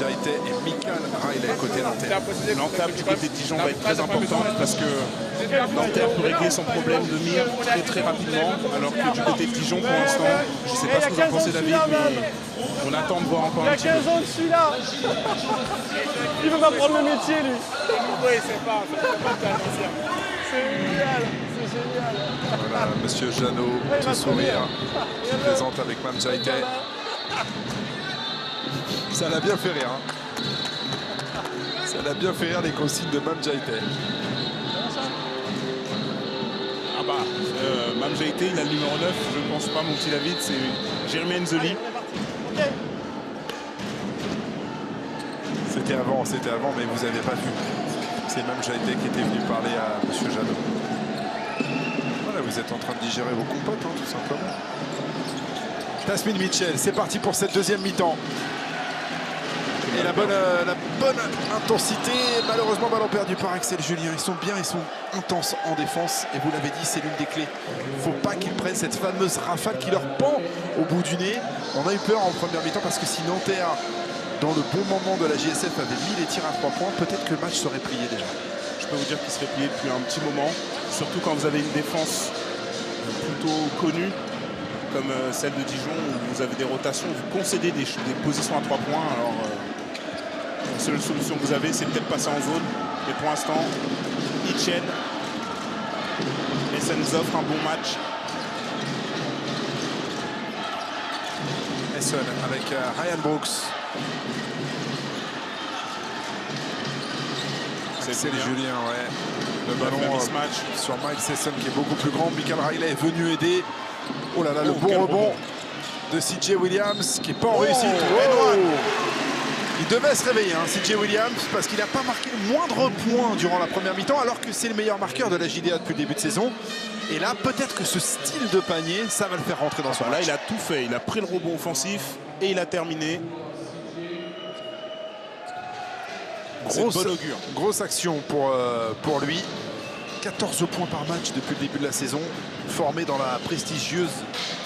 Jaite et Michael Riley côté Nanterre. L'entame du côté de Dijon va être très importante parce que Nanterre peut régler son problème de mire très rapidement, alors que du côté de Dijon, pour l'instant, je ne sais pas ce que vous en pensez, David, mais on attend de voir encore un petit peu. Il y a 15 ans de celui-là. Il veut m'apprendre le métier, lui. Oui, c'est pas C'est génial, c'est génial. Voilà, monsieur Jeannot, tout sourire, qui présente avec Mme Jaite. Ça l'a bien fait rire. Hein. Ça l'a bien fait rire les consignes de Mme Jaite. Ah bah, Mme Jaite, il a le numéro 9, je ne pense pas, mon petit David, c'est Jérémy Enzeli. C'était avant, mais vous n'avez pas vu. C'est Mme Jaite qui était venue parler à monsieur Jeannot. Voilà, vous êtes en train de digérer vos compotes, hein, tout simplement. Tasmin Mitchell, c'est parti pour cette deuxième mi-temps. Et la bonne intensité, malheureusement ballon perdu par Axel Julien. Ils sont bien, ils sont intenses en défense. Et vous l'avez dit, c'est l'une des clés. Il ne faut pas qu'ils prennent cette fameuse rafale qui leur pend au bout du nez. On a eu peur en première mi-temps parce que si Nanterre, dans le bon moment de la JSF, avait mis les tirs à 3 points, peut-être que le match serait plié déjà. Je peux vous dire qu'il serait plié depuis un petit moment, surtout quand vous avez une défense plutôt connue, comme celle de Dijon, où vous avez des rotations, vous concédez des positions à 3 points. Alors, la seule solution que vous avez, c'est peut-être passer en zone. Mais pour l'instant, Hitchen et ça nous offre un bon match. Essen avec Ryan Brooks. C'est Julien, ouais. Le ballon sur Miles Essen qui est beaucoup plus grand. Michael Riley est venu aider. Oh là là, le bon rebond de CJ Williams qui n'est pas en réussite. Il devait se réveiller, hein, CJ Williams, parce qu'il n'a pas marqué le moindre point durant la première mi-temps, alors que c'est le meilleur marqueur de la JDA depuis le début de saison. Et là, peut-être que ce style de panier, ça va le faire rentrer dans son match. Là, il a tout fait. Il a pris le rebond offensif et il a terminé. Grosse action pour lui. 14 points par match depuis le début de la saison. Formé dans la prestigieuse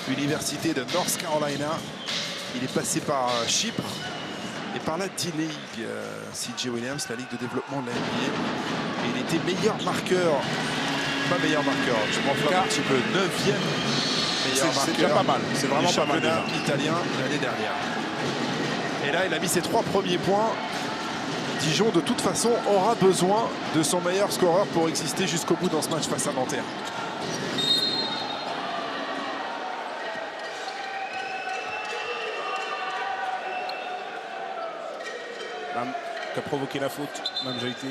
université de North Carolina. Il est passé par Chypre et par la D-League. CJ Williams, la Ligue de développement de la NBA. Et il était meilleur marqueur. Pas meilleur marqueur, je m'en fous un petit peu. 9e meilleur marqueur. C'est déjà pas mal. C'est vraiment pas mal. Italien l'année dernière. Et là, il a mis ses 3 premiers points. Dijon, de toute façon, aura besoin de son meilleur scoreur pour exister jusqu'au bout dans ce match face à Nanterre. Qui a provoqué la faute, Mme Jaite.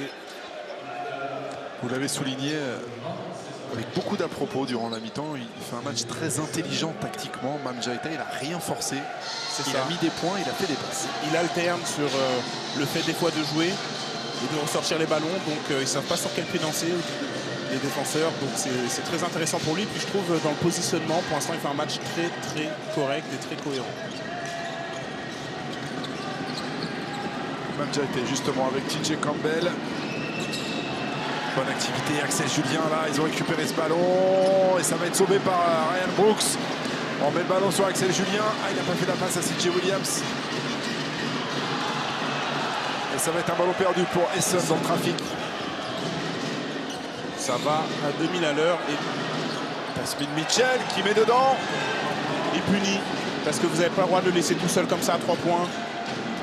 Vous l'avez souligné avec beaucoup d'à-propos durant la mi-temps. Il fait un match très intelligent tactiquement. Mme Jaite, il n'a rien forcé. Il a mis des points, il a fait des passes. Il alterne sur le fait des fois de jouer et de ressortir les ballons. Donc ils ne savent pas sur quel pied danser, les défenseurs. Donc c'est très intéressant pour lui. Puis je trouve dans le positionnement, pour l'instant, il fait un match très correct et très cohérent. Mme Jaite justement avec TJ Campbell. Bonne activité, Axel Julien là, ils ont récupéré ce ballon et ça va être sauvé par Ryan Brooks. On met le ballon sur Axel Julien. Ah, il n'a pas fait la passe à CJ Williams. Et ça va être un ballon perdu pour Essen dans le trafic. Ça va à 2000 à l'heure et Tasmin Mitchell qui met dedans. Il punit parce que vous n'avez pas le droit de le laisser tout seul comme ça à 3 points.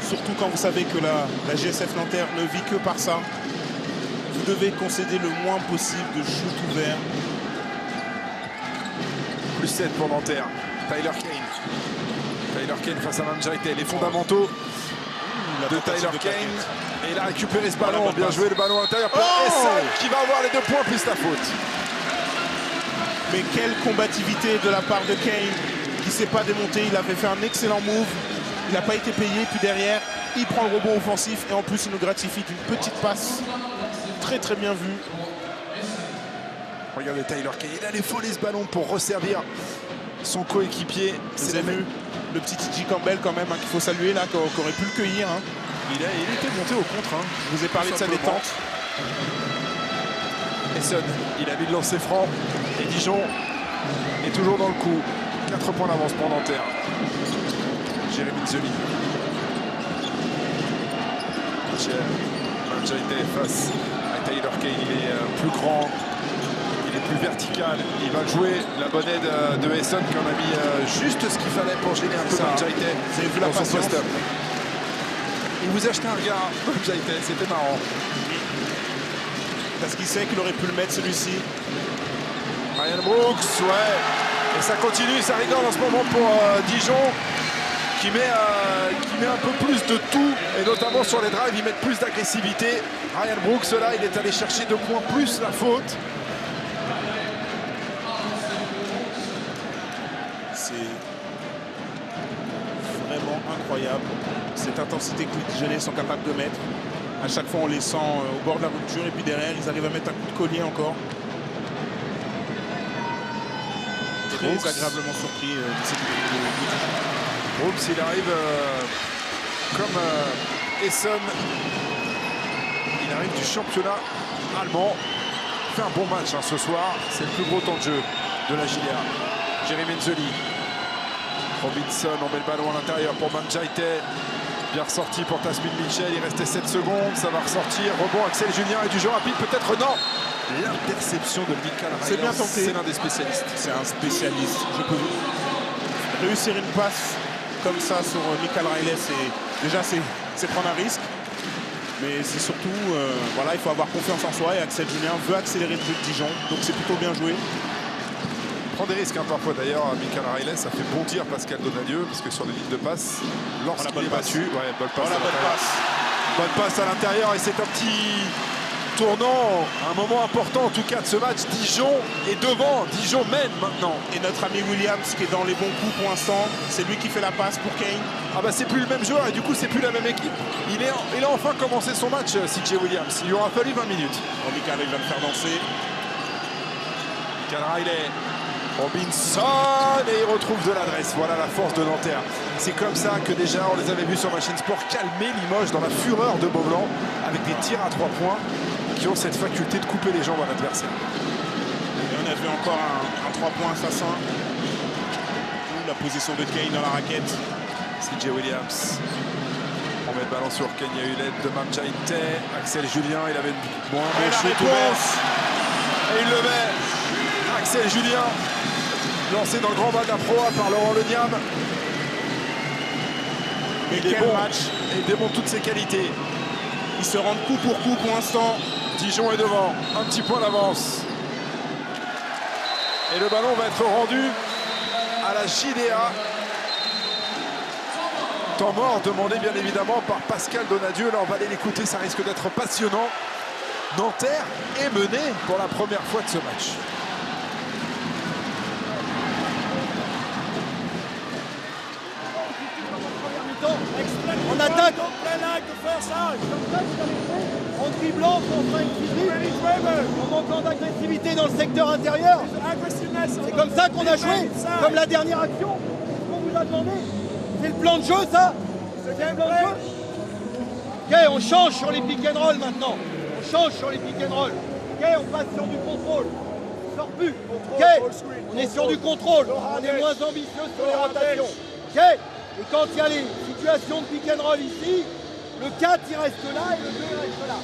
Surtout quand vous savez que la GSF Nanterre ne vit que par ça. Vous devez concéder le moins possible de shoot ouvert. Plus 7 pour Nanterre. Tyler Kane. Tyler Kane face à Mme Jaite. Les fondamentaux de Tyler Kane. Et il a récupéré ce ballon. Bien joué le ballon à l'intérieur. Essen qui va avoir les 2 points plus la faute. Mais quelle combativité de la part de Kane qui ne s'est pas démonté. Il avait fait un excellent move. Il n'a pas été payé. Puis derrière, il prend le rebond offensif. Et en plus, il nous gratifie d'une petite passe. Très bien vu. Regardez Tyler Kane. Il allait voler ce ballon pour resservir son coéquipier. Vous avez vu le petit TJ Campbell quand même, hein, qu'il faut saluer là, qui aurait pu le cueillir. Hein. Il était monté au contre. Hein. Je vous ai parlé de sa détente. Essen, il a mis le lancer franc. Et Dijon est toujours dans le coup. 4 points d'avance pour Nanterre. Jérémy Zeli. Manjaite face à Tyler Kane. Il est plus grand, il est plus vertical. Il va jouer la bonne aide de Esson qui en a mis juste ce qu'il fallait pour gêner un peu Manjaite. Vous avez vu la patience. Il vous a jeté un regard, Manjaite, c'était marrant. Parce qu'il sait qu'il aurait pu le mettre celui-ci. Ryan Brooks, ouais. Et ça continue, ça rigole en ce moment pour Dijon. Qui met un peu plus de tout, et notamment sur les drives, ils mettent plus d'agressivité. Ryan Brooks, là, il est allé chercher 2 points plus la faute. C'est vraiment incroyable, cette intensité que les Dijonnais sont capables de mettre. À chaque fois, on les sent au bord de la rupture, et puis derrière, ils arrivent à mettre un coup de collier encore. Très agréablement surpris de cette équipe de Dijon. Brooks, il arrive comme Esson. Il arrive du championnat allemand. Il fait un bon match ce soir. C'est le plus gros temps de jeu de la JDA. Jérémy Nzeli. Robinson, on met le ballon à l'intérieur pour Manjaite. Bien ressorti pour Tasmin Mitchell. Il restait 7 secondes. Ça va ressortir. Rebond, Axel Julien et du jeu rapide. Peut-être non. L'interception de Michael Reilly. C'est bien tenté. C'est l'un des spécialistes. C'est un spécialiste. Je peux réussir une passe comme ça sur Michael Reilly, c'est prendre un risque. Mais c'est surtout, voilà, il faut avoir confiance en soi. Et Axel Julien veut accélérer le jeu de Dijon. Donc c'est plutôt bien joué. Prend des risques parfois d'ailleurs. Michael Reilly, ça fait bondir Pascal Donadieu. Parce que sur les lignes de passe, lorsqu'il est battu, ouais, bonne passe. Bonne passe à l'intérieur. Et c'est un petit tournant, un moment important en tout cas de ce match. Dijon est devant, Dijon mène maintenant. Et notre ami Williams qui est dans les bons coups pour l'instant, c'est lui qui fait la passe pour Kane. Ah bah c'est plus le même joueur et du coup c'est plus la même équipe. Il a enfin commencé son match, CJ Williams. Il lui aura fallu 20 minutes. Michael Reilly va le faire danser. Michael Reilly, Robinson, et il retrouve de l'adresse. Voilà la force de Nanterre. C'est comme ça que déjà on les avait vus sur Machine Sport calmer Limoges dans la fureur de Beaublanc avec des tirs à 3 points qui ont cette faculté de couper les jambes à l'adversaire. Et on a vu encore un 3 points assassin. La position de Kane dans la raquette. CJ Williams. On met le ballon sur Kane. Il y a eu l'aide de Manjaite. Axel Julien, il avait une bonne shoot ouverte. Et il le met. Axel Julien, lancé dans le grand bas de la proie par Laurent Leniam. Mais quel match! Et il démontre toutes ses qualités. Ils se rendent coup pour l'instant. Dijon est devant, un petit point d'avance. Et le ballon va être rendu à la JDA. Temps mort demandé bien évidemment par Pascal Donadieu. Là on va aller l'écouter, ça risque d'être passionnant. Nanterre est mené pour la première fois de ce match. On attaque en driblant, en manquant d'agressivité dans le secteur intérieur. C'est comme ça qu'on a joué, comme la dernière action. Ce qu'on vous a demandé, c'est le plan de jeu, ça. C'est le plan de jeu. Ok, on change sur les pick and roll maintenant. On change sur les pick and roll. Ok, on passe sur du contrôle. On sort plus. Ok, on est sur du contrôle. On est moins ambitieux sur les rotations. Ok. Et quand il y a les situations de pick and roll ici, le 4 il reste là et le 2 il reste là.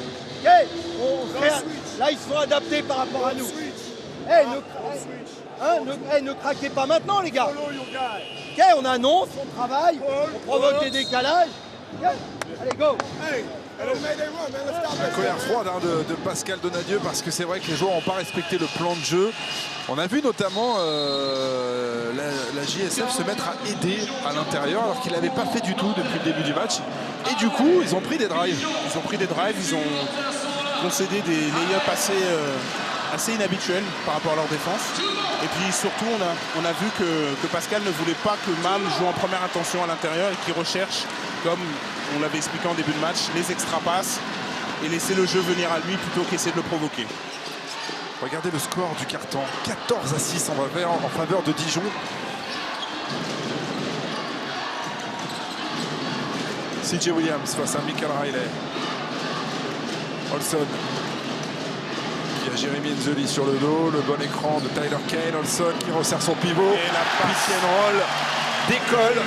Ok, là ils sont adaptés par rapport à nous. Ne craquez pas maintenant les gars. Ok, on annonce, on travaille, on provoque des décalages. Okay. Allez, go. La colère froide de Pascal Donadieu parce que c'est vrai que les joueurs n'ont pas respecté le plan de jeu. On a vu notamment la JSF se mettre à aider à l'intérieur alors qu'il n'avait pas fait du tout depuis le début du match. Et du coup, ils ont pris des drives. Ils ont concédé des lay-ups assez inhabituels par rapport à leur défense. Et puis surtout, on a vu que Pascal ne voulait pas que Mam joue en première intention à l'intérieur et qu'il recherche, comme on l'avait expliqué en début de match, les extra-passes et laisser le jeu venir à lui plutôt qu'essayer de le provoquer. Regardez le score du carton, 14-6 en faveur de Dijon. CJ Williams face à Michael Reilly. Olson qui a Jérémy Nzeli sur le dos, le bon écran de Tyler Kane. Olson qui resserre son pivot. Et la passe pick and roll décolle.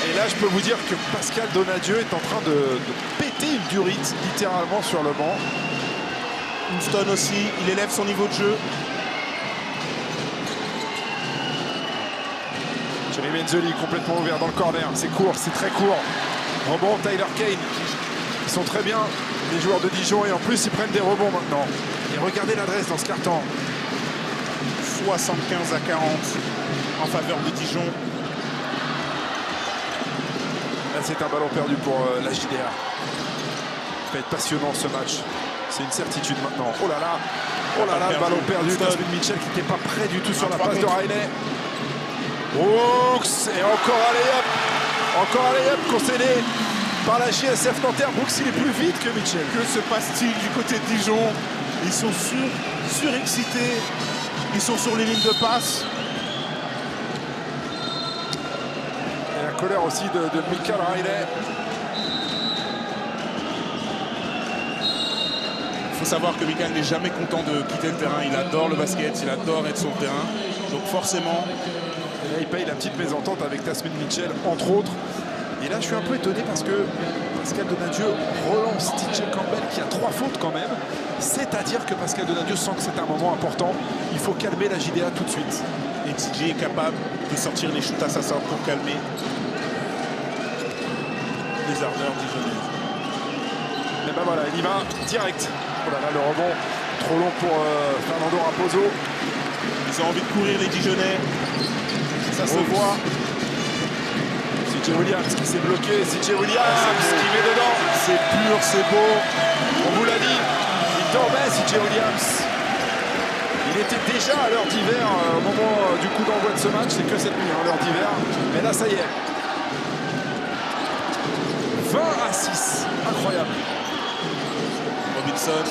Et là, je peux vous dire que Pascal Donadieu est en train de péter une durite, littéralement, sur le banc. Houston aussi, il élève son niveau de jeu. Jerry Menzoli complètement ouvert dans le corner. C'est court, c'est très court. Rebond, Tyler Kane. Ils sont très bien, les joueurs de Dijon, et en plus, ils prennent des rebonds maintenant. Et regardez l'adresse dans ce carton. 75 à 40 en faveur de Dijon. Là, c'est un ballon perdu pour la JDA. Ça va être passionnant ce match. C'est une certitude maintenant. Oh là là, le ballon perdu. Tasmin Mitchell qui n'était pas prêt du tout sur la passe de Riley. Brooks et encore un layup. Encore un layup concédé par la JSF Nanterre. Brooks, il est plus vite que Mitchell. Que se passe-t-il du côté de Dijon? Ils sont surexcités. Ils sont sur les lignes de passe. Et la colère aussi de Michael Riley. Il faut savoir que Michael n'est jamais content de quitter le terrain. Il adore le basket, il adore être sur le terrain. Donc forcément... Et là, il paye la petite mésentente avec Tasmin Mitchell, entre autres. Et là, je suis un peu étonné parce que Pascal Donadieu relance TJ Campbell qui a 3 fautes quand même. C'est-à-dire que Pascal Donadieu sent que c'est un moment important. Il faut calmer la JDA tout de suite. Et TJ est capable de sortir les shoots assassins pour calmer les ardeurs dijonnaises. Et ben voilà, il y va direct. Oh là là, le rebond trop long pour Fernando Raposo. Ils ont envie de courir les Dijonnais. Ça se voit. CJ Williams qui s'est bloqué. CJ Williams qui met dedans. C'est pur, c'est beau. On vous l'a dit, il dormait CJ Williams. Il était déjà à l'heure d'hiver au moment du coup d'envoi de ce match. C'est que cette nuit, l'heure d'hiver. Mais là, ça y est. 20 à 6. Incroyable. Robinson.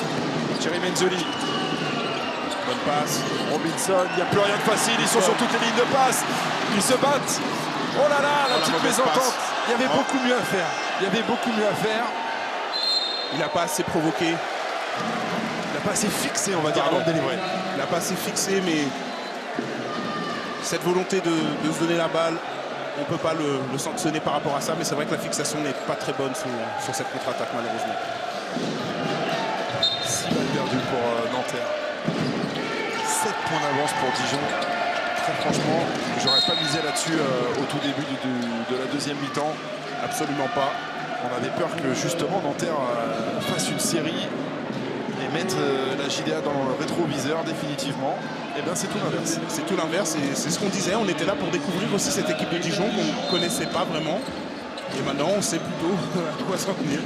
Jerry Menzoli. Bonne passe. Robinson, il n'y a plus rien de facile. Ils sont sur toutes les lignes de passe. Ils se battent. Oh là là, la petite mésentente. Il y avait beaucoup mieux à faire. Il y avait beaucoup mieux à faire. Il n'a pas assez provoqué. Il n'a pas assez fixé, on va dire, avant de délivrer. Il n'a pas assez fixé, mais cette volonté de se donner la balle, on ne peut pas le sanctionner par rapport à ça. Mais c'est vrai que la fixation n'est pas très bonne sur cette contre-attaque, malheureusement. 6 balles perdues pour Nanterre. 7 points d'avance pour Dijon. Très franchement, j'aurais pas misé là-dessus au tout début de la deuxième mi-temps. Absolument pas. On avait peur que justement Nanterre fasse une série et mette la JDA dans le rétroviseur définitivement. Et bien c'est tout l'inverse. C'est tout l'inverse et c'est ce qu'on disait. On était là pour découvrir aussi cette équipe de Dijon qu'on ne connaissait pas vraiment. Et maintenant on sait plutôt à quoi s'en tenir.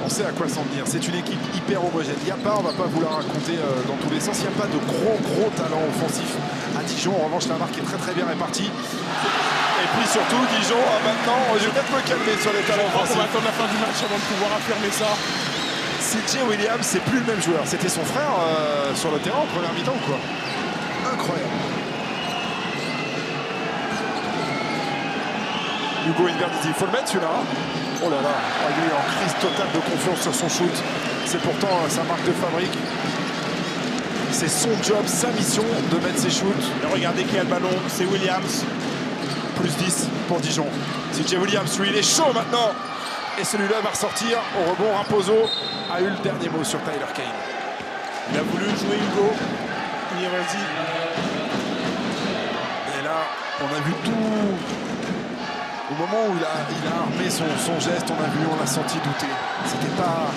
On sait à quoi s'en tenir. C'est une équipe hyper homogène. Il n'y a pas, on ne va pas vous la raconter dans tous les sens, il n'y a pas de gros talent offensif à Dijon. En revanche, la marque est très bien répartie. Et puis surtout, Dijon a maintenant, je vais peut-être me calmer sur les talents offensifs. On va attendre la fin du match avant de pouvoir affirmer ça. CJ Williams, c'est plus le même joueur. C'était son frère sur le terrain en première mi-temps ou quoi. Incroyable. Hugo Inverditi, il faut le mettre celui-là. Oh là là, il est en crise totale de confiance sur son shoot. C'est pourtant sa marque de fabrique. C'est son job, sa mission de mettre ses shoots. Et regardez qui a le ballon, c'est Williams. Plus 10 pour Dijon. CJ Williams, lui, il est chaud maintenant. Et celui-là va ressortir au rebond. Raposo a eu le dernier mot sur Tyler Kane. Il a voulu jouer Hugo. Il est vas-y. Et là, on a vu tout. Au moment où il a armé son geste, on l'a senti douter. C'était pas.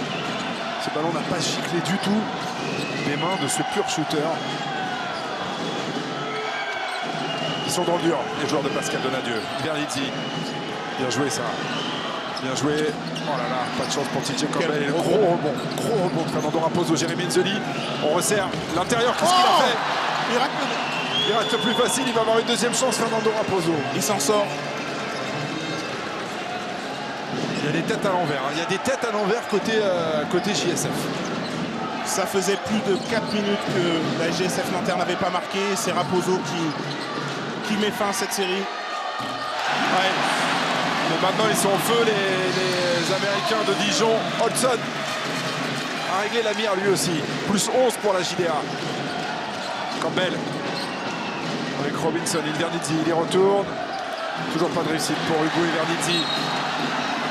Ce ballon n'a pas giclé du tout des mains de ce pur shooter. Ils sont dans le dur, les joueurs de Pascal Donadieu. Bernizzi. Bien joué ça. Bien joué. Oh là là, pas de chance pour TJ Campbell. Et le gros rebond de Fernando Raposo, Jerry Menzoli. On resserre l'intérieur. Qu'est-ce qu'il a fait? Il rate le plus facile. Il va avoir une deuxième chance, Fernando Raposo. Il s'en sort. Il y a des têtes à l'envers. Il y a des têtes à l'envers côté JSF. Ça faisait plus de 4 minutes que la JSF Nanterre n'avait pas marqué. C'est Raposo qui met fin à cette série. Ouais. Mais maintenant, ils sont au feu, les Américains de Dijon. Hodgson a réglé la mire lui aussi. Plus 11 pour la JDA. Campbell avec Robinson, Inverditi, il y retourne. Toujours pas de réussite pour Hugo et Verdizzi.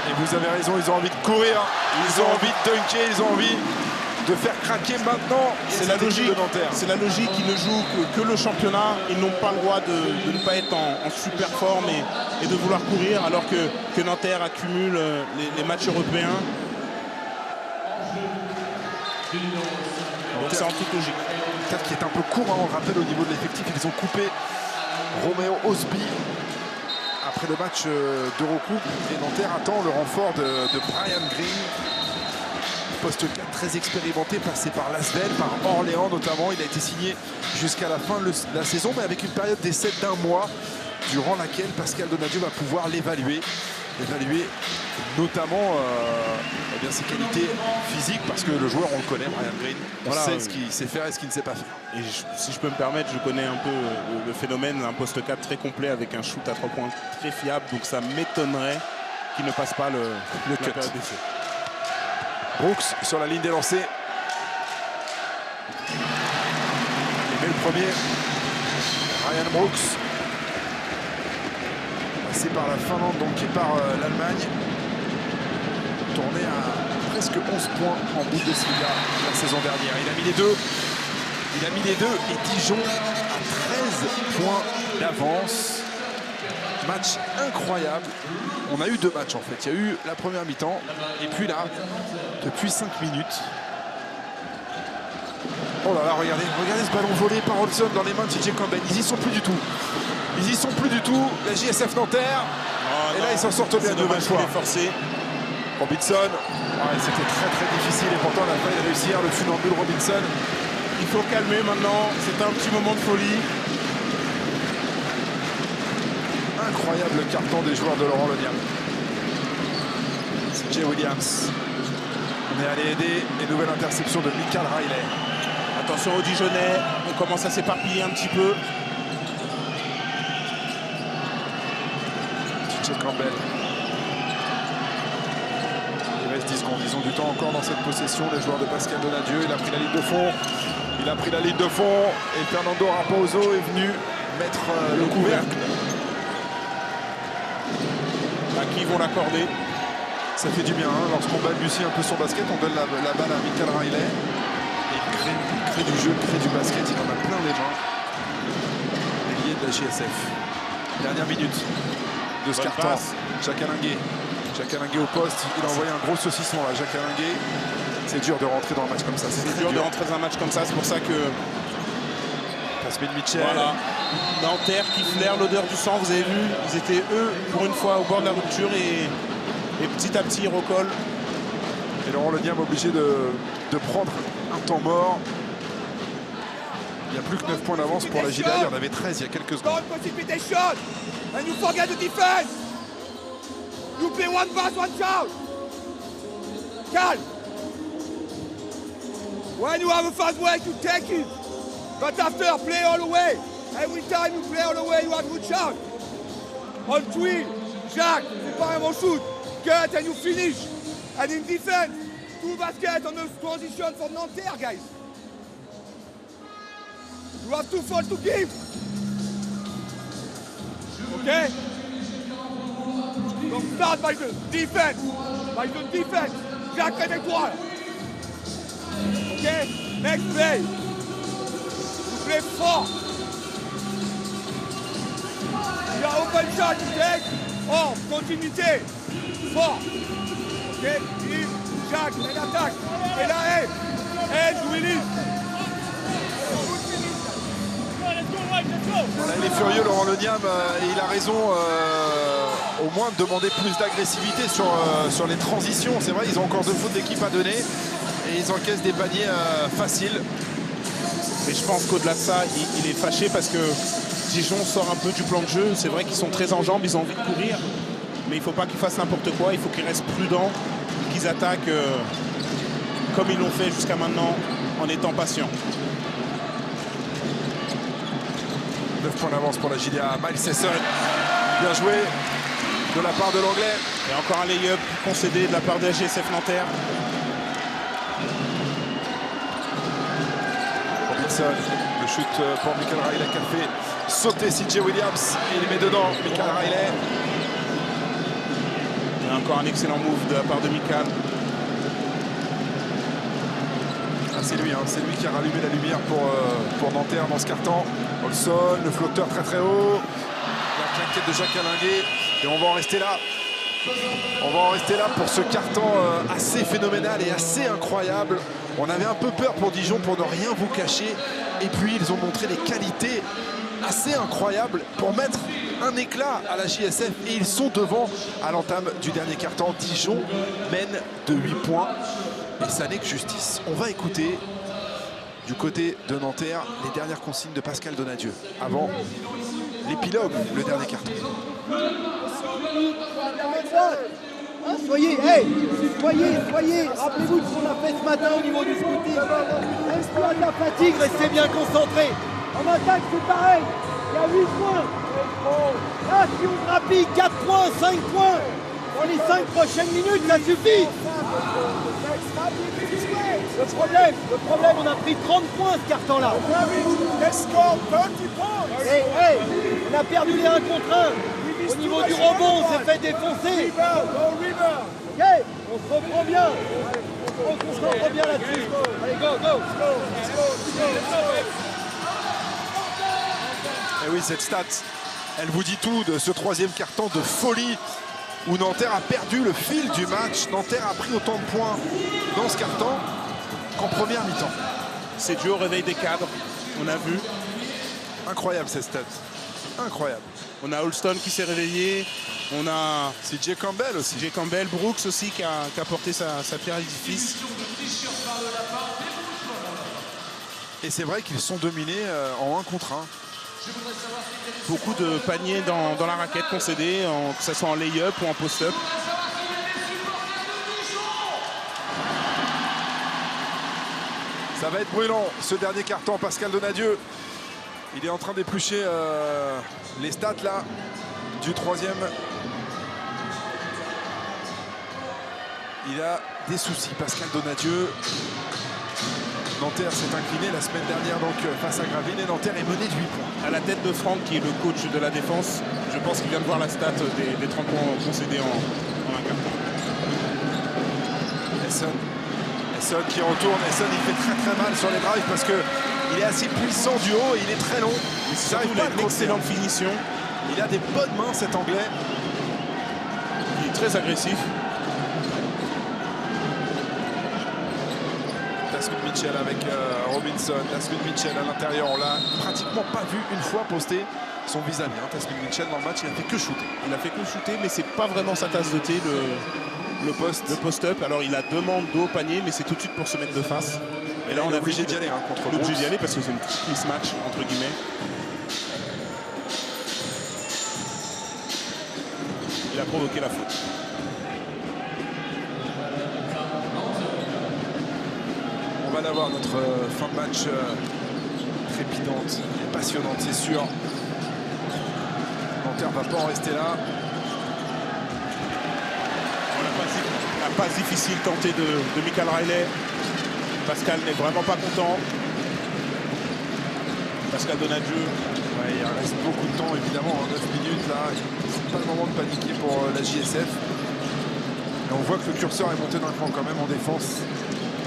Et vous avez raison, ils ont envie de courir, ils ont envie de dunker, ils ont envie de faire craquer maintenant. C'est la logique de Nanterre. C'est la logique, ils ne jouent que le championnat. Ils n'ont pas le droit de ne pas être en super forme et de vouloir courir, alors que Nanterre accumule les matchs européens. Donc c'est en toute logique. Peut-être qui est un peu court, hein, on rappelle au niveau de l'effectif, ils ont coupé Roméo Osby après le match d'Eurocoupe et Nanterre attend le renfort de Brian Green, poste 4 très expérimenté, passé par Lasvel, par Orléans notamment. Il a été signé jusqu'à la fin de la saison, mais avec une période d'essai d'un mois durant laquelle Pascal Donadieu va pouvoir l'évaluer notamment eh bien, ses qualités physiques, parce que le joueur, on le connaît, Brian Green, on sait ce qu'il sait faire et ce qu'il ne sait pas faire. Et si je peux me permettre, je connais un peu le phénomène, un poste 4 très complet avec un shoot à 3 points très fiable, donc ça m'étonnerait qu'il ne passe pas le cut. Brooks sur la ligne des lancers. Il met le premier. Ryan Brooks. Passé par la Finlande donc et par l'Allemagne. Tourné à presque 11 points en bout de Sliga la saison dernière. Il a mis les deux et Dijon à 13 points d'avance. Match incroyable. On a eu 2 matchs en fait. Il y a eu la première mi-temps et puis là, depuis 5 minutes. Oh là là, regardez ce ballon volé par Olson dans les mains de TJ Campbell. Ils y sont plus du tout. Ils y sont plus du tout. La JSF Nanterre. Oh, et là, ils s'en sortent bien de bonne fois. Forcé. Robinson. Ouais, c'était très difficile et pourtant on a failli réussir. Le funambule Robinson. Il faut calmer maintenant. C'est un petit moment de folie. Incroyable le carton des joueurs de Laurent Leniam. C'est Jay Williams. On est allé aider les nouvelles interceptions de Michael Riley. Attention aux Dijonnais, on commence à s'éparpiller un petit peu. TJ Campbell. Il reste 10 secondes. Ils ont du temps encore dans cette possession. Les joueurs de Pascal Donadieu. Il a pris la ligne de fond. Et Fernando Raposo est venu mettre le couvercle. À qui ils vont l'accorder? Ça fait du bien, hein, lorsqu'on balbutie un peu son basket, on donne la balle à Michael Riley. Et il crée du jeu, il crée du basket, il en a plein les mains. Ailier de la JSF. Dernière minute de ce carton. Jacques Alingué au poste, il a envoyé un gros saucisson à Jacques Alingué. C'est dur de rentrer dans un match comme ça. C'est dur de rentrer dans un match comme ça, c'est pour ça que... Tasmin Mitchell. Voilà. Nanterre qui flaire l'odeur du sang, vous avez vu, ils étaient eux pour une fois au bord de la rupture et petit à petit ils recollent. Et Laurent Leniam obligé de prendre un temps mort. Il n'y a plus que 9 points d'avance pour la GIDA, il y en avait 13 il y a quelques secondes. Don't precipitation and you forget the defense. You play one pass, one shout. Calm. When you have a fast break, you take it. But after, play all the way. Every time you play all the way, you have good shot. On 3, Jacques, c'est pas un bon shoot. Cut and you finish. And in defense, 2 baskets on the transition for Nanterre, guys. You have 2 faults to give. Okay? Donc start by the defense. By the defense. Jacques, réveille-toi. Okay? Next play. You play fort. Il y a open shot, you take. Oh, continuité. Fort. Ok, Yves, Jacques, elle attaque. Et là, elle, Willy. Il est furieux, Laurent Leniam, et il a raison au moins de demander plus d'agressivité sur les transitions. C'est vrai, ils ont encore 2 fautes d'équipe à donner et ils encaissent des paniers faciles. Et je pense qu'au-delà de ça, il est fâché parce que Dijon sort un peu du plan de jeu. C'est vrai qu'ils sont très en jambes, ils ont envie de courir. Mais il ne faut pas qu'ils fassent n'importe quoi, il faut qu'ils restent prudents, qu'ils attaquent comme ils l'ont fait jusqu'à maintenant, en étant patients. 9 points d'avance pour la JDA. Miles Sesson, bien joué de la part de l'Anglais. Et encore un lay-up concédé de la part de la JSF Nanterre. Robinson. Le shoot pour Michael Riley qui a fait sauter CJ Williams. Il met dedans Michael Riley. Il y a encore un excellent move de la part de Michael. Ah, c'est lui qui a rallumé la lumière pour Nanterre dans ce carton. Olson, le flotteur très très haut. La claquette de Jacques Alinguet. Et on va en rester là. On va en rester là pour ce carton assez phénoménal et assez incroyable. On avait un peu peur pour Dijon pour ne rien vous cacher. Et puis ils ont montré des qualités assez incroyables pour mettre un éclat à la JSF. Et ils sont devant à l'entame du dernier carton. Dijon mène de 8 points. Et ça n'est que justice. On va écouter du côté de Nanterre les dernières consignes de Pascal Donadieu avant l'épilogue, le dernier carton. Soyez, rappelez-vous de ce qu'on a fait ce matin au niveau du scouting. Exploit de la fatigue, restez bien concentrés. En attaque, c'est pareil. Il y a 8 points. Là, si on grappille 4 points, 5 points, dans les 5 prochaines minutes, ça suffit. Le problème, on a pris 30 points ce carton-là. On a perdu les 1 contre 1. Au niveau du rebond, on s'est fait défoncer. Ok, on se reprend bien. On se reprend bien là-dessus. Allez, go. Et oui, cette stat, elle vous dit tout de ce troisième carton de folie où Nanterre a perdu le fil du match. Nanterre a pris autant de points dans ce carton qu'en première mi-temps. C'est dû au réveil des cadres, on a vu. Incroyable cette stat. Incroyable. On a Holston qui s'est réveillé. On a CJ Campbell aussi. CJ Campbell, Brooks aussi qui a porté sa pierre à l'édifice. Et c'est vrai qu'ils sont dominés en 1 contre 1. Beaucoup de paniers dans la raquette concédés, que ce soit en lay-up ou en post-up. Ça va être brûlant ce dernier carton. Pascal Donadieu, il est en train d'éplucher les stats là du troisième. Il a des soucis, Pascal Donadieu. Nanterre s'est incliné la semaine dernière donc face à Gravelines et Nanterre est mené de 8 points. À la tête de Franck qui est le coach de la défense, je pense qu'il vient de voir la stat des 30 points concédés en un carton. Esson qui retourne. Esson il fait très très mal sur les drives parce qu'il est assez puissant du haut et il est très long. Il a une excellente finition. Il a des bonnes mains cet anglais. Il est très agressif. Tasmin Mitchell avec Robinson. Tasmin Mitchell à l'intérieur. On l'a pratiquement pas vu une fois poster son vis-à-vis. Tasmin Mitchell dans le match, il a fait que shooter. Il a fait que shooter, mais c'est pas vraiment sa tasse de thé, le post-up. Alors il a demande d'eau au panier, mais c'est tout de suite pour se mettre de face. Et là on est obligé d'y aller contre le obligé d'y aller parce que c'est une petite mismatch entre guillemets. Il a provoqué la faute. On va l'avoir notre fin de match trépidante et passionnante, c'est sûr. Nanterre va pas en rester là. La passe difficile tentée de Michael Riley. Pascal n'est vraiment pas content. Pascal Donadieu. Ouais, il reste beaucoup de temps évidemment, 9 minutes là. C'est pas le moment de paniquer pour la JSF. Et on voit que le curseur est monté d'un cran quand même en défense.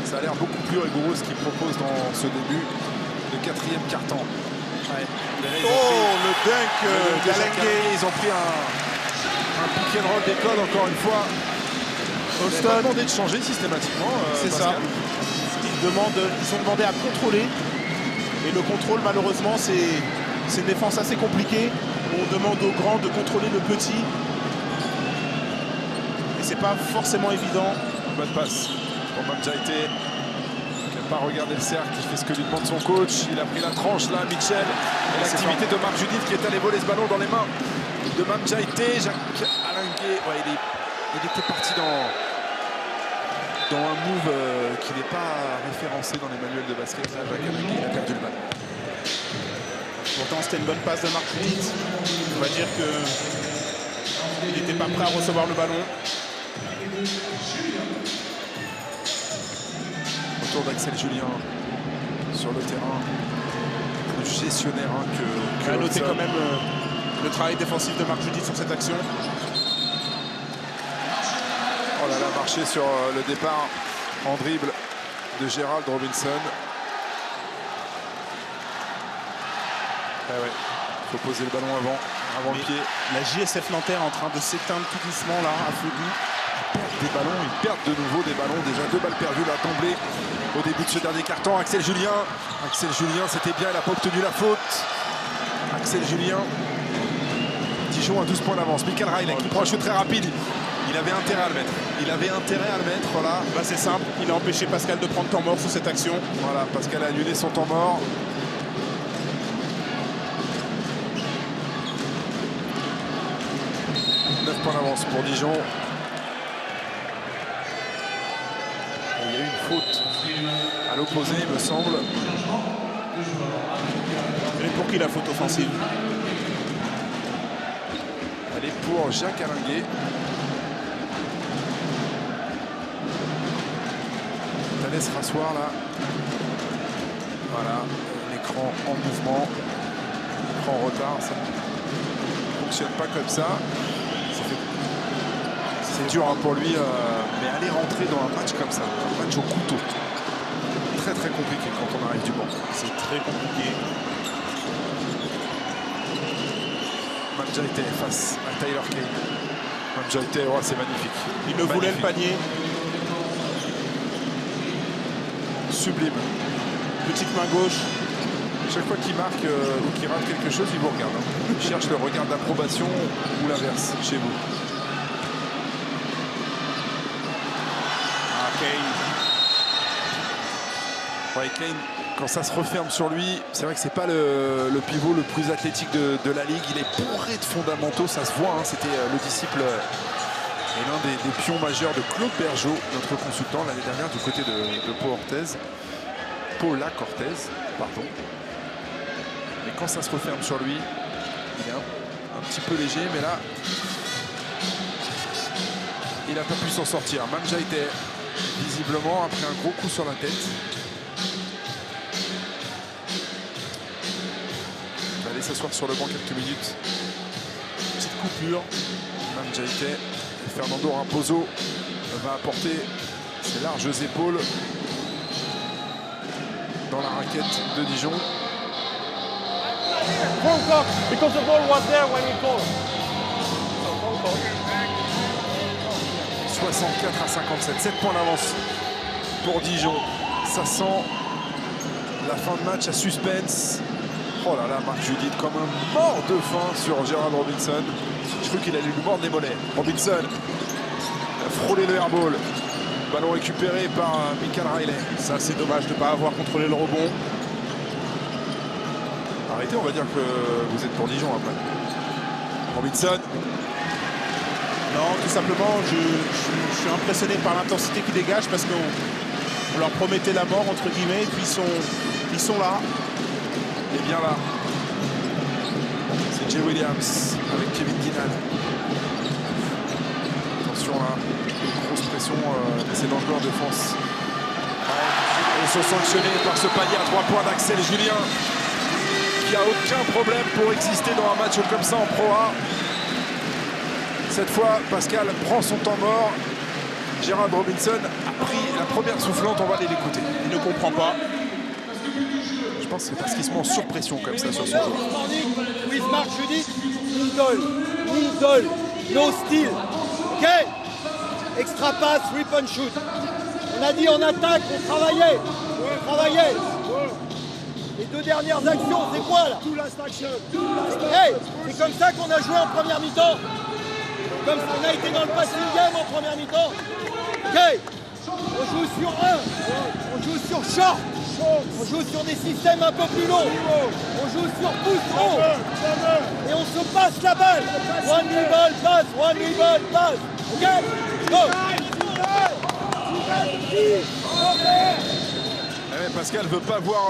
Ça a l'air beaucoup plus rigoureux ce qu'il propose dans ce début de 4e carton. Ouais. Le dunk d'Alengué. Ils ont pris un pick and roll d'école encore une fois. Holston a demandé de changer systématiquement. C'est ça. Ils ont demandé à contrôler. Et le contrôle, malheureusement, c'est une défense assez compliquée. On demande aux grands de contrôler le petit. Et c'est pas forcément évident. Bonne passe pour Mamjaité. Qui n'a pas regardé le cercle, qui fait ce que lui demande son coach. Il a pris la tranche là, Mitchell. Et l'activité de Marc Judith qui est allé voler ce ballon dans les mains de Mamjaité. Jacques Alinguet. Ouais, il était parti dans un move qui n'est pas référencé dans les manuels de basket. Là, Jacques Alinguet, il a perdu le ballon. Pourtant, c'était une bonne passe de Marc Judith. On va dire qu'il n'était pas prêt à recevoir le ballon. Retour d'Axel Julien sur le terrain. plus gestionnaire hein, que À noter Hudson. quand même le travail défensif de Marc Judith sur cette action. Oh là là, marché sur le départ en dribble de Gerald Robinson. Ah ouais, faut poser le ballon avant le Mais pied. la JSF Nanterre en train de s'éteindre tout doucement là, à feu doux. Des ballons, ils perdent de nouveau des ballons. Déjà 2 balles perdues là, tombées au début de ce dernier carton. Axel Julien, c'était bien, il n'a pas obtenu la faute. Axel Julien. Dijon à 12 points d'avance. Michael Riley qui prend un shoot très rapide. Il avait intérêt à le mettre. Il avait intérêt à le mettre, voilà. Bah, c'est simple, il a empêché Pascal de prendre temps mort sur cette action. Voilà, Pascal a annulé son temps mort. Points d'avance pour Dijon. Et il y a eu une faute à l'opposé, il me semble. Et pour qui la faute offensive? Elle est pour Jacques Alinguet. Allez se rasseoir là. Voilà, l'écran en mouvement. L'écran en retard, ça ne fonctionne pas comme ça. C'est dur hein, pour lui, mais aller rentrer dans un match comme ça, un match au couteau, très très compliqué quand on arrive du banc. C'est très compliqué. Mamjaite face à Tyler Kane. Mamjaite, oh, c'est magnifique. Il le voulait le panier. Sublime. Petite main gauche. Chaque fois qu'il marque ou qu'il rate quelque chose, il vous regarde. Hein. Il cherche le regard d'approbation ou l'inverse chez vous. Ouais, Kane, quand ça se referme sur lui, c'est vrai que c'est pas le pivot le plus athlétique de la ligue. Il est bourré de fondamentaux, ça se voit. Hein. C'était le disciple et l'un des pions majeurs de Claude Bergeau, notre consultant l'année dernière du côté de Paula Cortez, pardon. Mais quand ça se referme sur lui, il est un petit peu léger, mais là, il n'a pas pu s'en sortir. Mamjaite, visiblement, après un gros coup sur la tête. Il va aller s'asseoir sur le banc quelques minutes. Petite coupure. Mamjaite et Fernando Raposo va apporter ses larges épaules dans la raquette de Dijon. Full court, because the ball was there when he called. 64 à 57, 7 points d'avance pour Dijon. Ça sent la fin de match à suspense. Oh là là, Marc Judith comme un mort de faim sur Gerald Robinson. Je crois qu'il allait lui mordre les mollets. Robinson a frôlé le airball. Ballon récupéré par Michael Riley. Ça, c'est dommage de ne pas avoir contrôlé le rebond. Arrêtez, on va dire que vous êtes pour Dijon après. Robinson. Non, tout simplement, je suis impressionné par l'intensité qu'ils dégagent parce qu'on leur promettait la mort, entre guillemets, et puis ils sont là. Et bien là. C'est Jay Williams avec Kevin Guinal. Attention là, grosse pression, c'est dangereux en défense. Ouais. Ils sont sanctionnés par ce panier à 3 points d'Axel Julien, qui a aucun problème pour exister dans un match comme ça en Pro A. Cette fois, Pascal prend son temps mort. Gerald Robinson a pris la première soufflante, on va aller l'écouter. Il ne comprend pas. Je pense que c'est parce qu'il se met en surpression comme ça sur son jeu. With Marc Judith, middle, no steal. Ok. Extra pass, rip and shoot. On a dit en attaque, on travaillait. Les 2 dernières actions, c'est quoi là? Hey, c'est comme ça qu'on a joué en première mi-temps. Comme on a été dans le passing game en première mi-temps. Ok. On joue sur 1. On joue sur short. On joue sur des systèmes un peu plus longs. On joue sur pouce haut. Et on se passe la balle. One dribble pass. Ok. Go. Pascal ne veut pas voir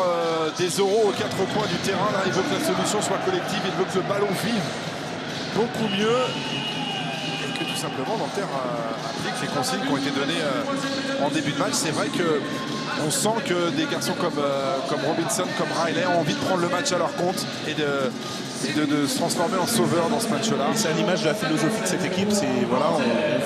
des euros aux 4 coins du terrain. Là, il veut que la solution soit collective. Il veut que le ballon vive beaucoup mieux. Et que tout tout simplement, Nanterre applique les consignes qui ont été données en début de match. C'est vrai qu'on sent que des garçons comme Robinson, comme Riley ont envie de prendre le match à leur compte et de se transformer en sauveur dans ce match-là. C'est à l'image de la philosophie de cette équipe. C'est voilà, on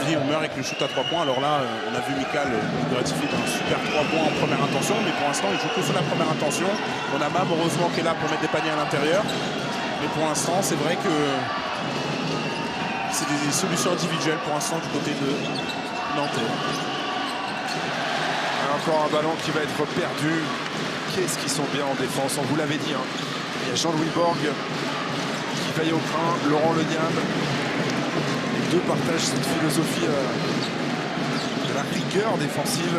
vit, on meurt avec le shoot à 3 points. Alors là, on a vu Michael gratifier d'un super 3 points en première intention, mais pour l'instant, il joue que sur la première intention. On a Mam, heureusement, qui est là pour mettre des paniers à l'intérieur. Mais pour l'instant, c'est vrai que c'est des solutions individuelles pour l'instant du côté de Nanterre. Encore un ballon qui va être perdu. Qu'est-ce qu'ils sont bien en défense, on vous l'avait dit. Hein. Il y a Jean-Louis Borg qui veille au crin, Laurent Leniam. Les deux partagent cette philosophie de la rigueur défensive.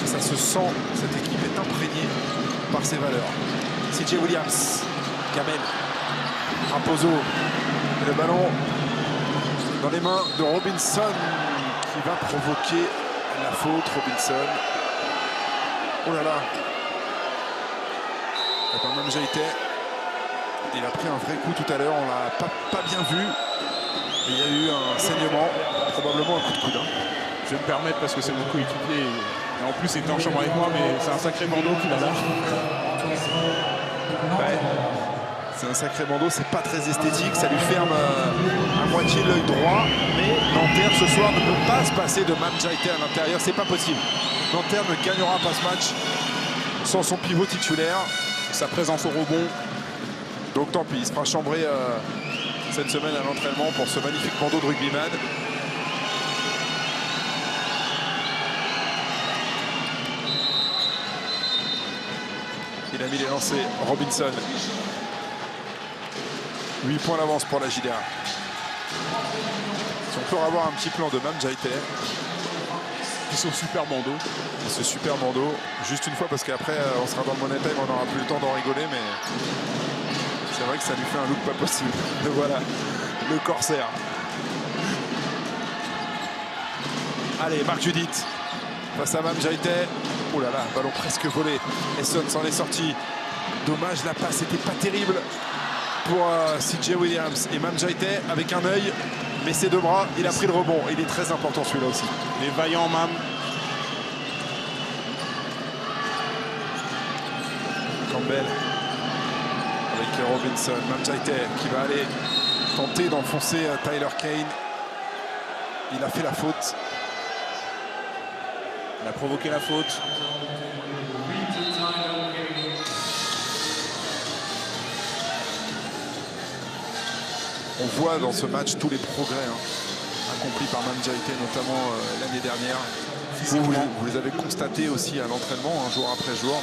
Ça se sent, cette équipe est imprégnée par ses valeurs. CJ Williams, Kamel, Raposo. Et le ballon dans les mains de Robinson qui va provoquer la faute. Robinson. Oh là là. Et ben même Jaïté, il a pris un vrai coup tout à l'heure. On l'a pas bien vu. Mais il y a eu un saignement, probablement un coup de coude. Je vais me permettre parce que c'est mon coéquipier. Et en plus, il était en chambre avec moi, mais c'est un sacré bandeau qu'il a là. Ouais. C'est un sacré bandeau, c'est pas très esthétique, ça lui ferme à moitié l'œil droit, mais Nanterre ce soir ne peut pas se passer de Mam Jaïté à l'intérieur, c'est pas possible. Nanterre ne gagnera pas ce match sans son pivot titulaire. Sa présence au rebond. Donc tant pis, il sera chambré cette semaine à l'entraînement pour ce magnifique bandeau de rugbyman. Il a mis les lancers, Robinson. 8 points d'avance pour la JDA. Si on peut avoir un petit plan de Mam Jaïté. Qui sont super bandeaux. Et ce super bandeau, juste une fois parce qu'après on sera dans le Money Time, on n'aura plus le temps d'en rigoler, mais c'est vrai que ça lui fait un look pas possible. Le voilà, le corsaire. Allez, Marc Judith face à Mam Jaïté. Oh là là, ballon presque volé. Esson s'en est sorti. Dommage, la passe n'était pas terrible pour CJ Williams. Et Mam Jaïté avec un œil, mais ses deux bras, il a pris le rebond. Il est très important celui-là aussi. Les vaillants Mam. Campbell avec Robinson. Mam Jaïté qui va aller tenter d'enfoncer Tyler Kane. Il a fait la faute. Il a provoqué la faute. On voit dans ce match tous les progrès accomplis par Mam Jaïté, notamment l'année dernière. Vous les avez constatés aussi à l'entraînement, jour après jour.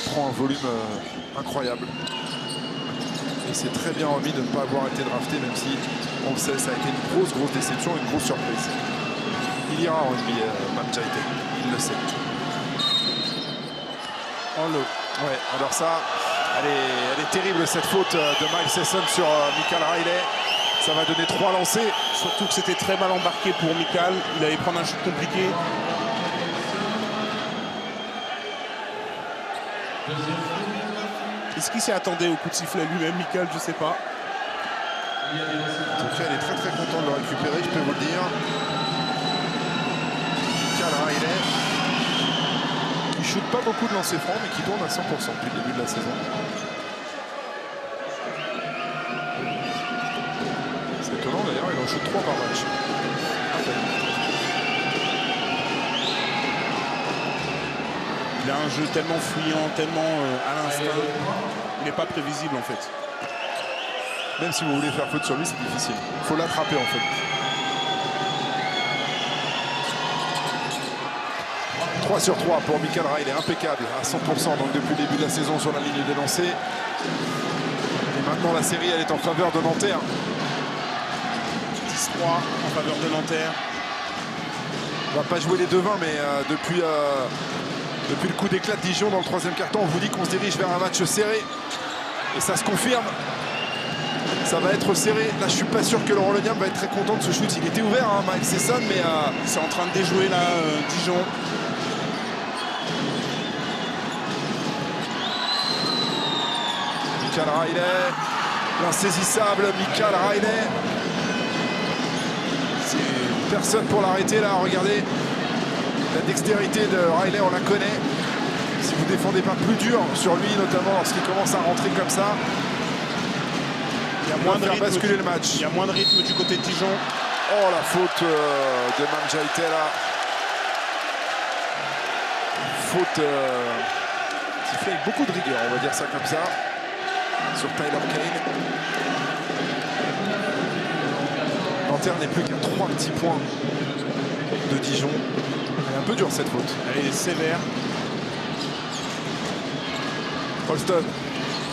Il prend un volume incroyable. Et c'est très bien remis de ne pas avoir été drafté, même si on le sait, ça a été une grosse déception, une grosse surprise. Il ira en NBA, Mam Jaïté, il le sait. Ouais, alors ça, elle est terrible cette faute de Miles Esson sur Michael Riley. Ça va donner 3 lancers. Surtout que c'était très mal embarqué pour Michael. Il allait prendre un shoot compliqué. Est-ce qu'il s'y attendait au coup de sifflet lui-même, Michael? Je sais pas. En tout cas, elle est très content de le récupérer, je peux vous le dire. Michael Riley, qui ne shoot pas beaucoup de lancers francs, mais qui tourne à 100% depuis le début de la saison. C'est étonnant d'ailleurs, il en shoot 3 par match. Il a un jeu tellement fuyant, tellement à l'instinct. Il n'est pas prévisible en fait. Même si vous voulez faire faute sur lui, c'est difficile. Il faut l'attraper en fait. 3 sur 3 pour Michael Riley, impeccable à 100% donc depuis le début de la saison sur la ligne des lancers. Et maintenant la série elle est en faveur de Nanterre. 10-3 en faveur de Nanterre. On va pas jouer les devins, mais depuis le coup d'éclat de Dijon dans le 3e quart-temps, on vous dit qu'on se dirige vers un match serré. Et ça se confirme. Ça va être serré. Là, je suis pas sûr que Laurent Leniam va être très content de ce shoot. Il était ouvert, Miles Esson, mais c'est en train de déjouer là, Dijon. Michael Riley, l'insaisissable Michael Riley. Personne pour l'arrêter là, regardez. La dextérité de Riley, on la connaît. Si vous ne défendez pas plus dur sur lui, notamment lorsqu'il commence à rentrer comme ça, il y a moins de rythme, basculer le match. Il y a moins de rythme du côté de Dijon. Oh, la faute de Mamjaïté là. Faute sifflée avec beaucoup de rigueur, on va dire ça comme ça, sur Tyler Kane. Nanterre n'est plus qu'à 3 petits points de Dijon. Elle est un peu dure cette faute. Elle est sévère. Holston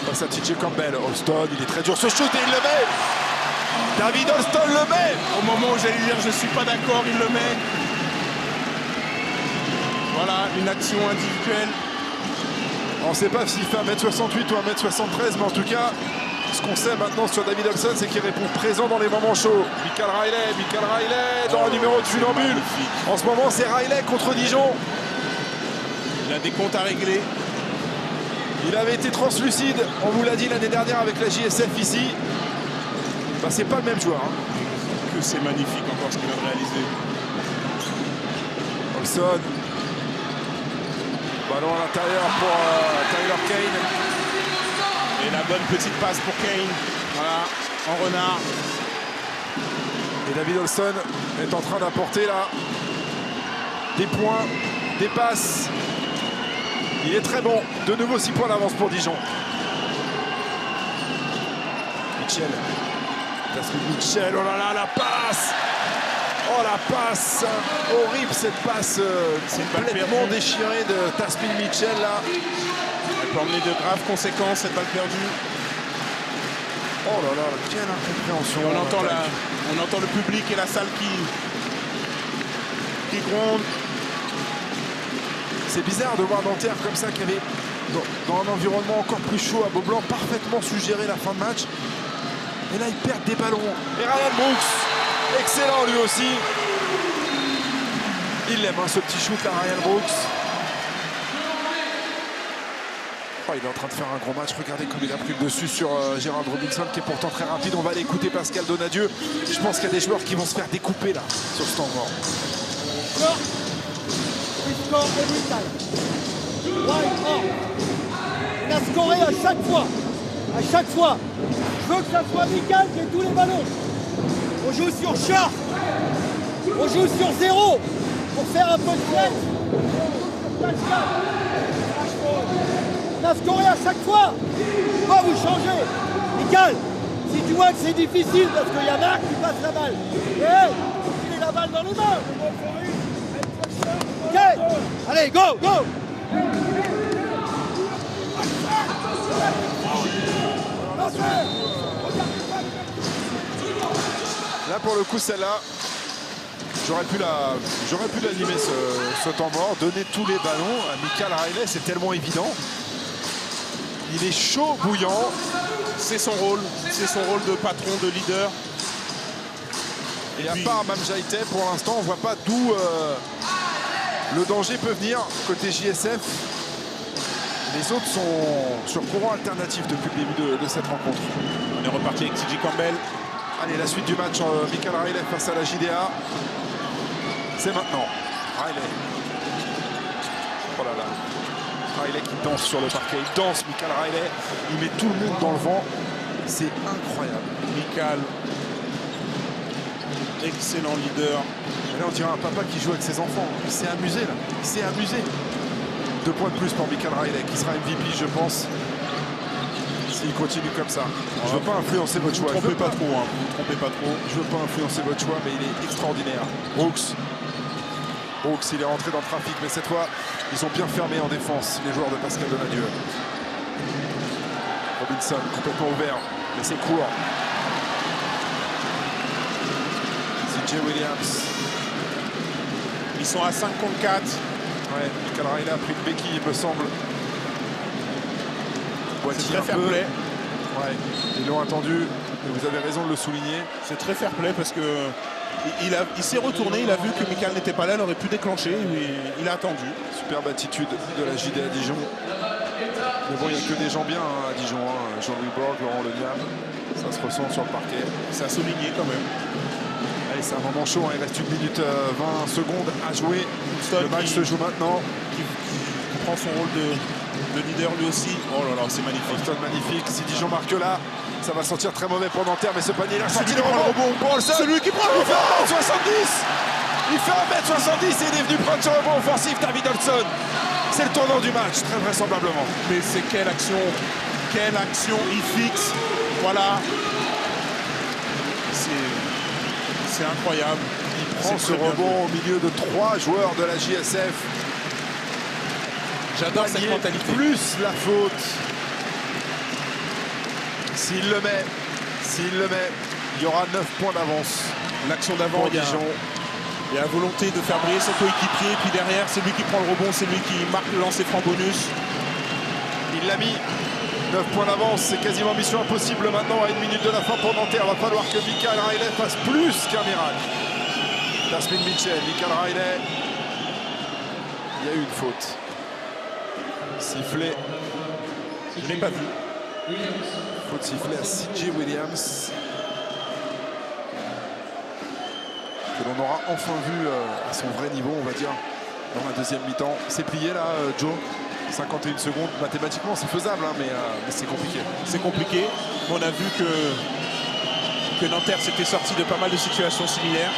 face à TJ Campbell. Holston, il est très dur ce shoot et il le met. David Holston le met. Au moment où j'allais dire je suis pas d'accord, il le met. Voilà, une action individuelle. On ne sait pas s'il fait 1m68 ou 1m73, mais en tout cas, ce qu'on sait maintenant sur David Holston, c'est qu'il répond présent dans les moments chauds. Michael Riley dans le numéro de funambule. En ce moment, c'est Riley contre Dijon. Il a des comptes à régler. Il avait été translucide, on vous l'a dit l'année dernière avec la JSF ici. Ben, c'est pas le même joueur. Hein. Que c'est magnifique encore ce qu'il vient de réaliser. Holston. Ballon à l'intérieur pour Tyler Kane. Et la bonne petite passe pour Kane. Voilà, en renard. Et David Holston est en train d'apporter là des points, des passes. Il est très bon. De nouveau 6 points d'avance pour Dijon. Mitchell. Oh là là, la passe. Oh la passe. Horrible cette passe complètement déchirée de Tasmin Mitchell là. Elle peut emmener de graves conséquences cette balle perdue. Oh là là, quelle incompréhension. On entend le public et la salle qui gronde. C'est bizarre de voir Nanterre comme ça, qui avait dans un environnement encore plus chaud à Beaublanc, parfaitement suggéré la fin de match. Et là, ils perdent des ballons. Et Ryan Brooks, excellent lui aussi. Il aime ce petit shoot à Ryan Brooks. Oh, il est en train de faire un gros match. Regardez comme il a pris le dessus sur Gérald Robinson, qui est pourtant très rapide. On va aller écouter Pascal Donadieu. Je pense qu'il y a des joueurs qui vont se faire découper là, sur ce temps mort. Il a scoré à chaque fois. À chaque fois. Je veux que ça soit Michael qui ait tous les ballons. On joue sur Sharp. On joue sur 0 pour faire un peu de flex. Il a scoré à chaque fois. Pourquoi vous changez? Michael, si tu vois que c'est difficile parce qu'il y a Marc qui passe la balle. Hey, il est la balle dans les mains. Ok, allez, go, go. Là pour le coup celle-là, j'aurais pu l'animer ce temps mort, donner tous les ballons à Michael Riley, c'est tellement évident. Il est chaud, bouillant. C'est son rôle de patron, de leader. Et à part Mamjaïté, pour l'instant, on ne voit pas d'où le danger peut venir côté JSF. Les autres sont sur courant alternatif depuis le début de cette rencontre. On est reparti avec TJ Campbell. Allez, la suite du match, Michael Riley face à la JDA. C'est maintenant. Riley. Oh là là. Riley qui danse sur le parquet. Il danse, Michael Riley. Il met tout le monde dans le vent. C'est incroyable. Michael. Excellent leader. Et là, on dirait un papa qui joue avec ses enfants. Il s'est amusé, là. Il s'est amusé. 2 points de plus pour Michael Riley, qui sera MVP, je pense, s'il continue comme ça. Je ne veux pas influencer votre choix. Vous ne trompez pas trop, hein. Vous trompez pas trop. Je ne veux pas influencer votre choix, mais il est extraordinaire. Brooks, il est rentré dans le trafic, mais cette fois, ils ont bien fermé en défense, les joueurs de Pascal Donadieu. Robinson, complètement ouvert, mais c'est court. CJ Williams. Ils sont à 5 contre 4. Ouais, Michael Riley a pris une béquille, il me semble. C'est très fair play. Ouais, ils l'ont attendu, et vous avez raison de le souligner. C'est très fair play parce que il s'est retourné, il a vu que Michael n'était pas là, il aurait pu déclencher, mais il a attendu. Superbe attitude de la JD à Dijon. Mais bon, il n'y a que des gens bien hein, à Dijon. Hein. Jean-Louis Borg, Laurent Le Niam, ça se ressent sur le parquet. C'est à souligner quand même. Allez, c'est un moment chaud, hein. Il reste 1 minute 20 secondes à jouer. Le match se joue maintenant. Qui prend son rôle de leader lui aussi. Oh là là, c'est magnifique. Holston magnifique. Si Dijon marque là, ça va sentir très mauvais pour Nanterre, mais ce panier là, Celui sorti qui le prend le rebond pour Holston. Celui qui prend le Il fait 1m70. Il fait 1m70 et il est venu prendre ce rebond offensif, David Holston. C'est le tournant du match, très vraisemblablement. Mais c'est quelle action il fixe. Voilà. C'est incroyable. Il prend ce rebond au milieu de 3 joueurs de la JSF. J'adore cette mentalité. Plus la faute. S'il le met, il y aura 9 points d'avance. L'action d'avant, il y a la volonté de faire briller son coéquipier. Puis derrière, c'est lui qui prend le rebond, c'est lui qui marque le lancer franc bonus. Il l'a mis. 9 points d'avance, c'est quasiment mission impossible maintenant à 1 minute de la fin pour Nanterre. Il va falloir que Michael Riley fasse plus qu'un miracle. Tasmin Mitchell, Michael Riley. Il y a eu une faute. Sifflé. Je ne l'ai pas vu. Faute sifflée à C.J. Williams. Que l'on aura enfin vu à son vrai niveau, on va dire, dans la deuxième mi-temps. C'est plié là, Joe. 51 secondes, mathématiquement c'est faisable, hein, mais c'est compliqué. C'est compliqué. On a vu que Nanterre s'était sorti de pas mal de situations similaires.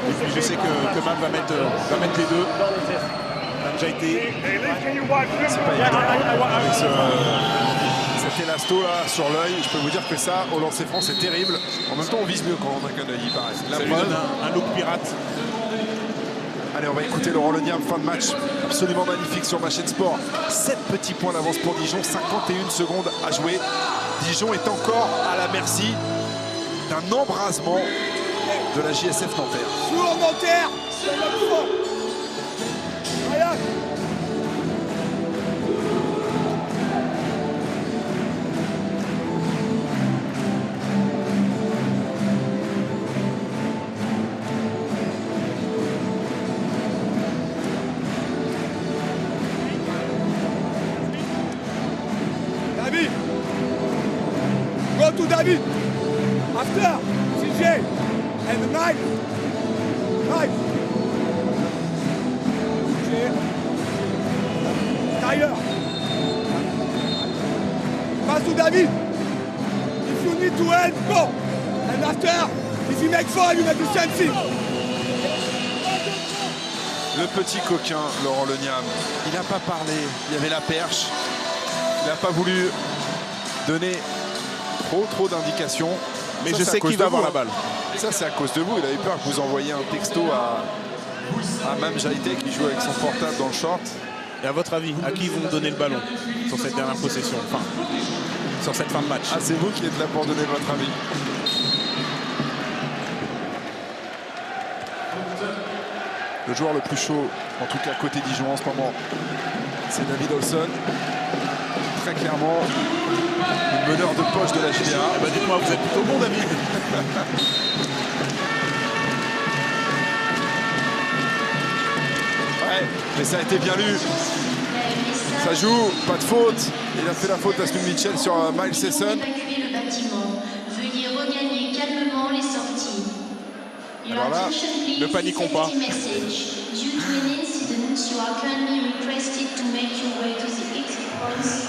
Et puis je sais que Mal va mettre les deux. Ça a déjà été. C'est pas évident. Avec cet élasto là sur l'œil, je peux vous dire que ça, au lancer franc, c'est terrible. En même temps, on vise mieux quand on a qu'un œil, il paraît. Ça lui donne un look pirate. Allez, on va écouter Laurent Leniam, fin de match absolument magnifique sur ma chaîne sport. 7 petits points d'avance pour Dijon, 51 secondes à jouer. Dijon est encore à la merci d'un embrasement de la JSF Nanterre. Toujours Nanterre, c'est notre fort. Rien. David. Go to David. After. CJ. And the knife. Knife. CJ. Tyler. Pass to David. If you need to help, go. And after, if you make foul, you make the same thing. Le petit coquin, Laurent Leniam, il n'a pas parlé, il y avait la perche. Il n'a pas voulu donner trop d'indications. Mais je sais qu'il va avoir la balle. Ça, c'est à cause de vous. Il avait peur que vous envoyiez un texto à Mam Jaïté qui joue avec son portable dans le short. Et à votre avis, à qui ils vont donner le ballon sur cette dernière possession, enfin, sur cette fin de match? Ah, c'est vous qui êtes là pour donner votre avis. Le joueur le plus chaud, en tout cas côté Dijon en ce moment, c'est David Olson. Très clairement, le meneur de poche de la JDA. Eh ben, dites-moi, vous êtes plutôt bon, David. Ouais, mais ça a été bien lu. Ça joue, pas de faute. Il a fait la faute à Tasmin Mitchell sur Miles Sesson. Veuillez regagner calmement les sorties. Alors là, ne paniquons pas.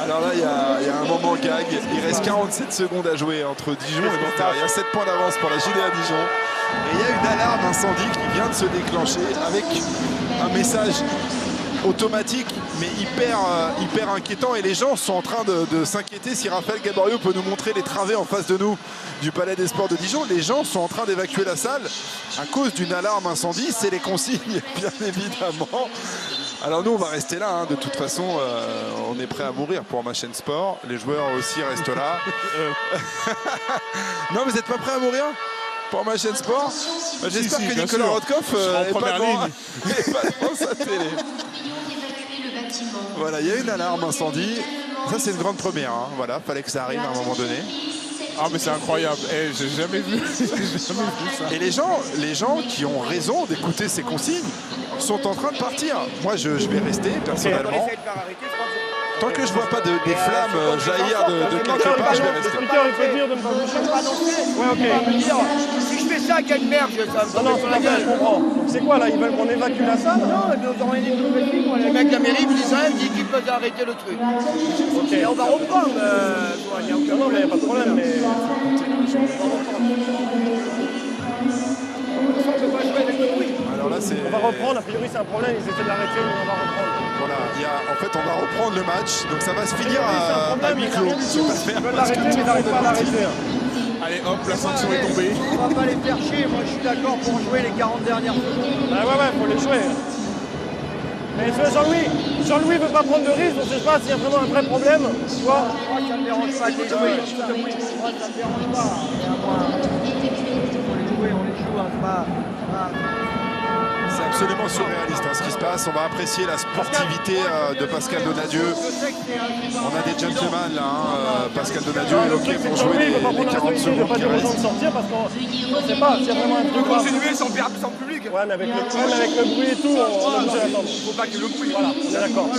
Alors là, il y a un moment gag. Il reste 47 secondes à jouer entre Dijon et Nanterre. Il y a 7 points d'avance pour la JDA Dijon. Et il y a une alarme incendie qui vient de se déclencher avec un message automatique mais hyper inquiétant, et les gens sont en train de s'inquiéter si Raphaël Gaborio peut nous montrer les travées en face de nous du Palais des Sports de Dijon. Les gens sont en train d'évacuer la salle à cause d'une alarme incendie. C'est les consignes, bien évidemment. Alors nous on va rester là, hein. De toute façon on est prêt à mourir pour ma chaîne sport. Les joueurs aussi restent là. Non, vous n'êtes pas prêts à mourir pour ma chaîne sport? J'espère que Nicolas Rotkopf n'est pas devant sa télé. Voilà, il y a une alarme incendie. Ça c'est une grande première, hein. Voilà, fallait que ça arrive à un moment donné. Ah mais c'est incroyable, j'ai jamais vu ça. Et les gens qui ont raison d'écouter ces consignes sont en train de partir. Moi je vais rester personnellement. Tant que je vois pas des flammes jaillir de quelque part, je vais rester. Le speaker, il peut dire de me pas bouger. Ouais, ok. Si je fais ça, quelle merde, ça me Non, non, tombe sur la gueule. je comprends. Donc c'est quoi là? Ils veulent qu'on évacue la salle? Non, ils nous ont rien dit. Les mecs de la mairie me disent rien, ils disent qu'ils peuvent arrêter le truc. Ok. Et on va reprendre. Il n'y a aucun Non, mais il n'y a pas de problème, mais. Alors là, c'est... On va reprendre, a priori c'est un problème, ils essaient de l'arrêter, mais on va reprendre. Voilà, en fait, on va reprendre le match, donc ça va se finir à huis clos. Ils veulent l'arrêter, mais ils n'arrivent pas à l'arrêter. Allez hop, la sanction est tombée. On va pas les faire chier, moi je suis d'accord pour jouer les 40 dernières secondes. Ah ouais, faut les jouer. Mais Jean-Louis veut pas prendre de risque, on ne sait pas s'il y a vraiment un vrai problème. Tu vois? Moi ça me dérange pas de les jouer. Moi ça me dérange pas. Mais à moi, on les joue, hein, c'est pas... C'est absolument surréaliste ce qui se passe. On va apprécier la sportivité de Pascal Donadieu. On a des gentlemen là, Pascal Donadieu est OK pour jouer les 40 secondes qui Il n'y a pas de raison de restent. sortir parce qu'on ne sait pas s'il y a vraiment un truc grave. Continuer sans public. Ouais, mais avec le bruit et tout, on est obligé d'attendre. Il faut pas que le bruit. Voilà, on est d'accord.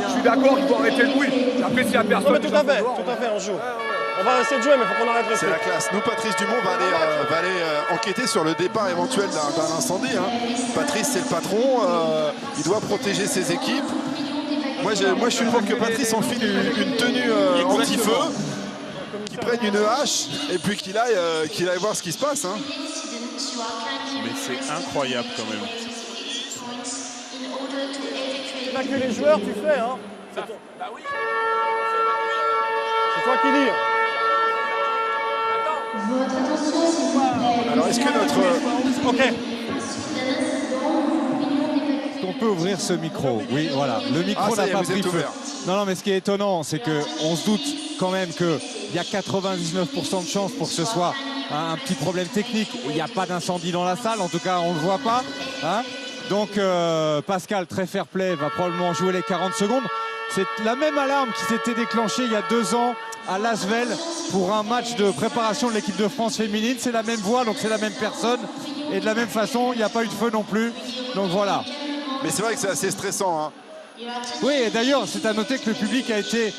Je suis d'accord qu'il faut arrêter le bruit. Après, s'il y a Non, personne. mais tout à fait, on joue. On va essayer de jouer, mais il faut qu'on arrête le C'est truc. la classe. Nous, Patrice Dumont va aller enquêter sur le départ éventuel d'un incendie. Patrice, c'est le patron. Il doit protéger ses équipes. Moi, je suis pour que Patrice enfile une tenue anti-feu, qu'il prenne une hache et puis qu'il aille voir ce qui se passe. Mais c'est incroyable quand même. C'est pas que les joueurs, tu fais, hein. C'est toi. Bah oui. C'est toi qui lis. Alors, est-ce que notre... Ok. On peut ouvrir ce micro. Oui, voilà. Le micro ça n'a y est, pas vous pris êtes feu. ouvert. Non, mais ce qui est étonnant, c'est qu'on se doute quand même qu'il y a 99% de chances pour que ce soit un petit problème technique. Il n'y a pas d'incendie dans la salle, en tout cas, on ne le voit pas. Donc, Pascal, très fair-play, va probablement jouer les 40 secondes. C'est la même alarme qui s'était déclenchée il y a 2 ans à Lasvel pour un match de préparation de l'équipe de France féminine. C'est la même voix, donc c'est la même personne. Et de la même façon, il n'y a pas eu de feu non plus. Donc voilà. Mais c'est vrai que c'est assez stressant. Oui, et d'ailleurs, c'est à noter que le public a été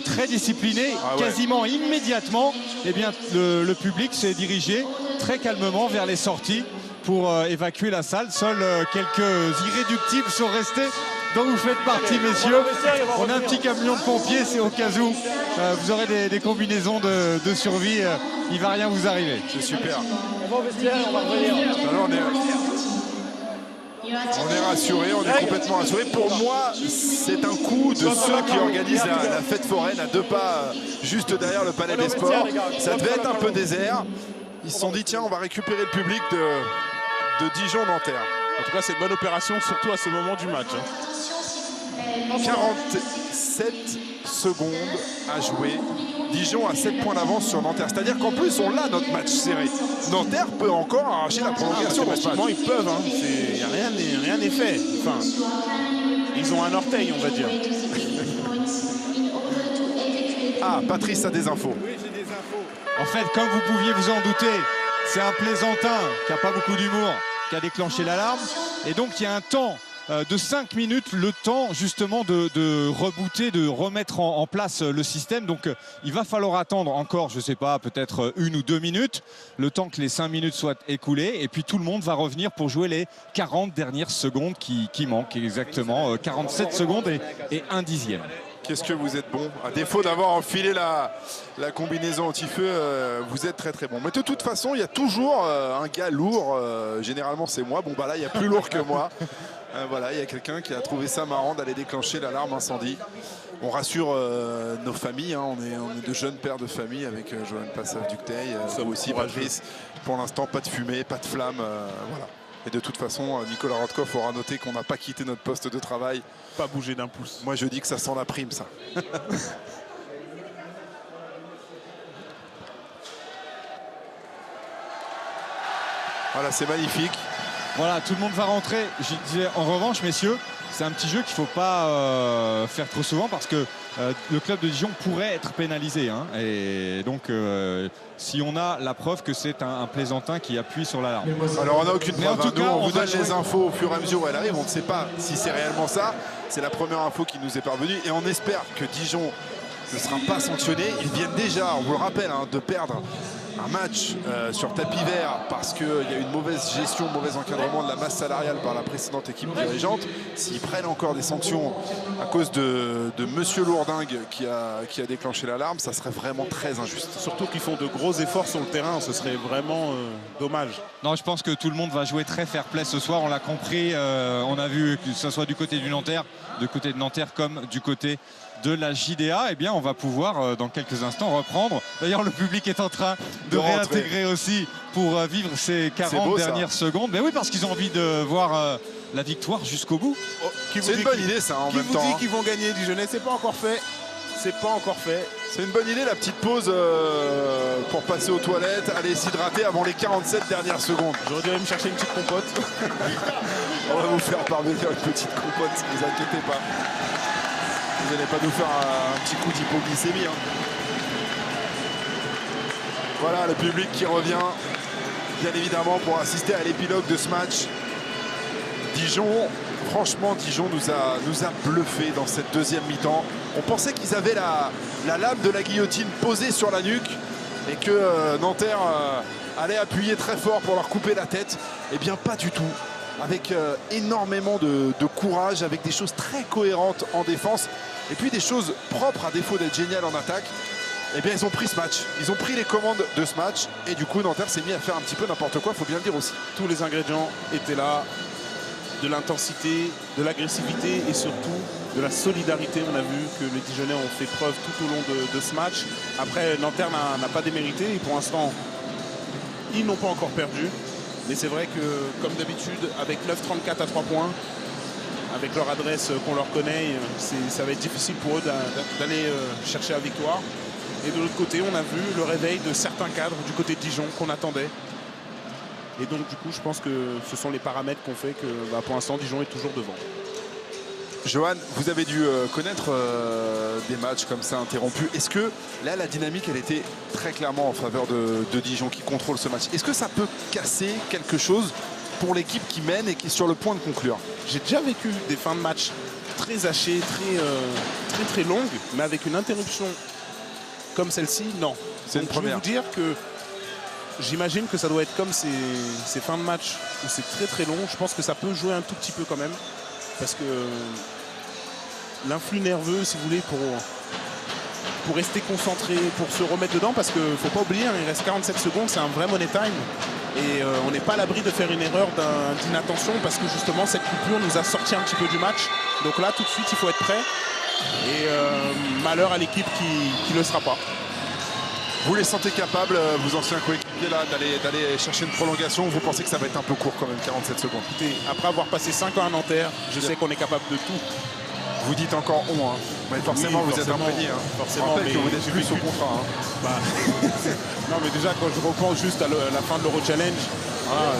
très discipliné. Quasiment immédiatement, eh bien, le public s'est dirigé très calmement vers les sorties pour évacuer la salle. Seuls quelques irréductibles sont restés, dont vous faites partie, messieurs. On a un petit camion de pompiers, c'est au cas où vous aurez des combinaisons de survie. Il ne va rien vous arriver. C'est super. On va au vestiaire, on va revenir. Alors, on est rassuré, on est complètement rassuré. Pour moi, c'est un coup de ceux qui organisent la fête foraine à 2 pas, juste derrière le Palais des Sports. Ça devait être un peu désert. Ils se sont dit, tiens, on va récupérer le public de Dijon-Nanterre. En tout cas, c'est une bonne opération, surtout à ce moment du match. 47 secondes à jouer. Dijon a 7 points d'avance sur Nanterre. C'est-à-dire qu'en plus, on l'a notre match serré. Nanterre peut encore arracher la prolongation dans ce match. Ils peuvent, rien n'est fait. Enfin, ils ont un orteil, on va dire. Ah, Patrice a des infos. Oui, j'ai des infos. En fait, comme vous pouviez vous en douter, c'est un plaisantin qui n'a pas beaucoup d'humour qui a déclenché l'alarme. Et donc, il y a un temps de 5 minutes, le temps justement de rebooter, de remettre en place le système. Donc il va falloir attendre encore, je ne sais pas, peut-être 1 ou 2 minutes, le temps que les 5 minutes soient écoulées. Et puis tout le monde va revenir pour jouer les 40 dernières secondes qui manquent, exactement 47 secondes et 1 dixième. Qu'est-ce que vous êtes bon. À défaut d'avoir enfilé la combinaison anti-feu, vous êtes très très bon. Mais de toute façon, il y a toujours un gars lourd. Généralement, c'est moi. Bon, bah là, il y a plus lourd que moi. Voilà, il y a quelqu'un qui a trouvé ça marrant d'aller déclencher l'alarme incendie. On rassure nos familles. On est de jeunes pères de famille avec Johan Passav-Ducteil. Vous aussi, Patrice. Pour l'instant, pas de fumée, pas de flamme. Voilà. Et de toute façon, Nicolas Radkov aura noté qu'on n'a pas quitté notre poste de travail. Pas bougé d'un pouce. Moi, je dis que ça sent la prime, ça. Voilà, c'est magnifique. Voilà, tout le monde va rentrer. Je disais, en revanche, messieurs, c'est un petit jeu qu'il ne faut pas faire trop souvent parce que le club de Dijon pourrait être pénalisé. Hein. Et donc, si on a la preuve que c'est un plaisantin qui appuie sur l'alarme. Alors on n'a aucune Mais en preuve. tout Nous, cas, on on vous va donne les jouer. infos au fur et à mesure où elles arrivent. On ne sait pas si c'est réellement ça. C'est la première info qui nous est parvenue. Et on espère que Dijon ne sera pas sanctionné. Ils viennent déjà, on vous le rappelle, hein, de perdre un match sur tapis vert parce qu'il y a eu une mauvaise gestion, mauvais encadrement de la masse salariale par la précédente équipe dirigeante. S'ils prennent encore des sanctions à cause de Monsieur Lourdingue qui a déclenché l'alarme, ça serait vraiment très injuste. Surtout qu'ils font de gros efforts sur le terrain, ce serait vraiment dommage. Non, je pense que tout le monde va jouer très fair-play ce soir. On l'a compris. On a vu que ce soit du côté du Nanterre, comme du côté de la JDA. Eh bien, on va pouvoir dans quelques instants reprendre. D'ailleurs, le public est en train de réintégrer aussi pour vivre ces 40 beau, dernières secondes. Mais oui, parce qu'ils ont envie de voir la victoire jusqu'au bout. C'est une bonne idée, ça, en même temps. Qui vous dit hein. qu'ils vont gagner Dijonais? C'est pas encore fait. C'est pas encore fait. C'est une bonne idée, la petite pause pour passer aux toilettes, aller s'hydrater avant les 47 dernières secondes. J'aurais dû aller me chercher une petite compote. On va vous faire parvenir une petite compote, ne vous inquiétez pas. Vous n'allez pas nous faire un petit coup d'hypoglycémie. Hein. Voilà le public qui revient, bien évidemment, pour assister à l'épilogue de ce match. Dijon, franchement, Dijon nous a bluffé dans cette deuxième mi-temps. On pensait qu'ils avaient la lame de la guillotine posée sur la nuque et que Nanterre allait appuyer très fort pour leur couper la tête. Eh bien, pas du tout. Avec énormément de courage, avec des choses très cohérentes en défense et puis des choses propres à défaut d'être génial en attaque. Eh bien, ils ont pris ce match. Ils ont pris les commandes de ce match et du coup, Nanterre s'est mis à faire un petit peu n'importe quoi, il faut bien le dire aussi. Tous les ingrédients étaient là. De l'intensité, de l'agressivité et surtout de la solidarité. On a vu que les Dijonnais ont fait preuve tout au long de ce match. Après, Nanterre n'a pas démérité et pour l'instant, ils n'ont pas encore perdu. Mais c'est vrai que, comme d'habitude, avec 9-34 à 3 points, avec leur adresse qu'on leur connaît, ça va être difficile pour eux d'aller chercher la victoire. Et de l'autre côté, on a vu le réveil de certains cadres du côté de Dijon qu'on attendait. Et donc, du coup, je pense que ce sont les paramètres qu'on fait que, pour l'instant, Dijon est toujours devant. Johan, vous avez dû connaître des matchs comme ça interrompus. Est-ce que là, la dynamique, elle était très clairement en faveur de Dijon qui contrôle ce match? Est-ce que ça peut casser quelque chose pour l'équipe qui mène et qui est sur le point de conclure? J'ai déjà vécu des fins de match très hachées, très longues, mais avec une interruption comme celle-ci, non. C'est une Donc, je vais première. vous dire que j'imagine que ça doit être comme ces fins de match où c'est très long. Je pense que ça peut jouer un tout petit peu quand même. Parce que l'influx nerveux, si vous voulez, pour rester concentré, pour se remettre dedans, parce qu'il ne faut pas oublier, hein, il reste 47 secondes, c'est un vrai money time. Et on n'est pas à l'abri de faire une erreur d'inattention parce que justement cette coupure nous a sorti un petit peu du match. Donc là, tout de suite, il faut être prêt. Et malheur à l'équipe qui ne le sera pas. Vous les sentez capables, vos anciens coéquipiers, là, d'aller chercher une prolongation? Vous pensez que ça va être un peu court quand même, 47 secondes? Écoutez, après avoir passé 5 ans à Nanterre, je sais qu'on est capable de tout. Vous dites encore on, hein. Mais forcément, Oui, vous êtes forcément. imprégné. Hein. Forcément, Je rappelle mais que vous n'êtes j'ai plus vécu. au contrat. Hein. Non, mais déjà, quand je repense juste à la fin de l'Euro Challenge, voilà,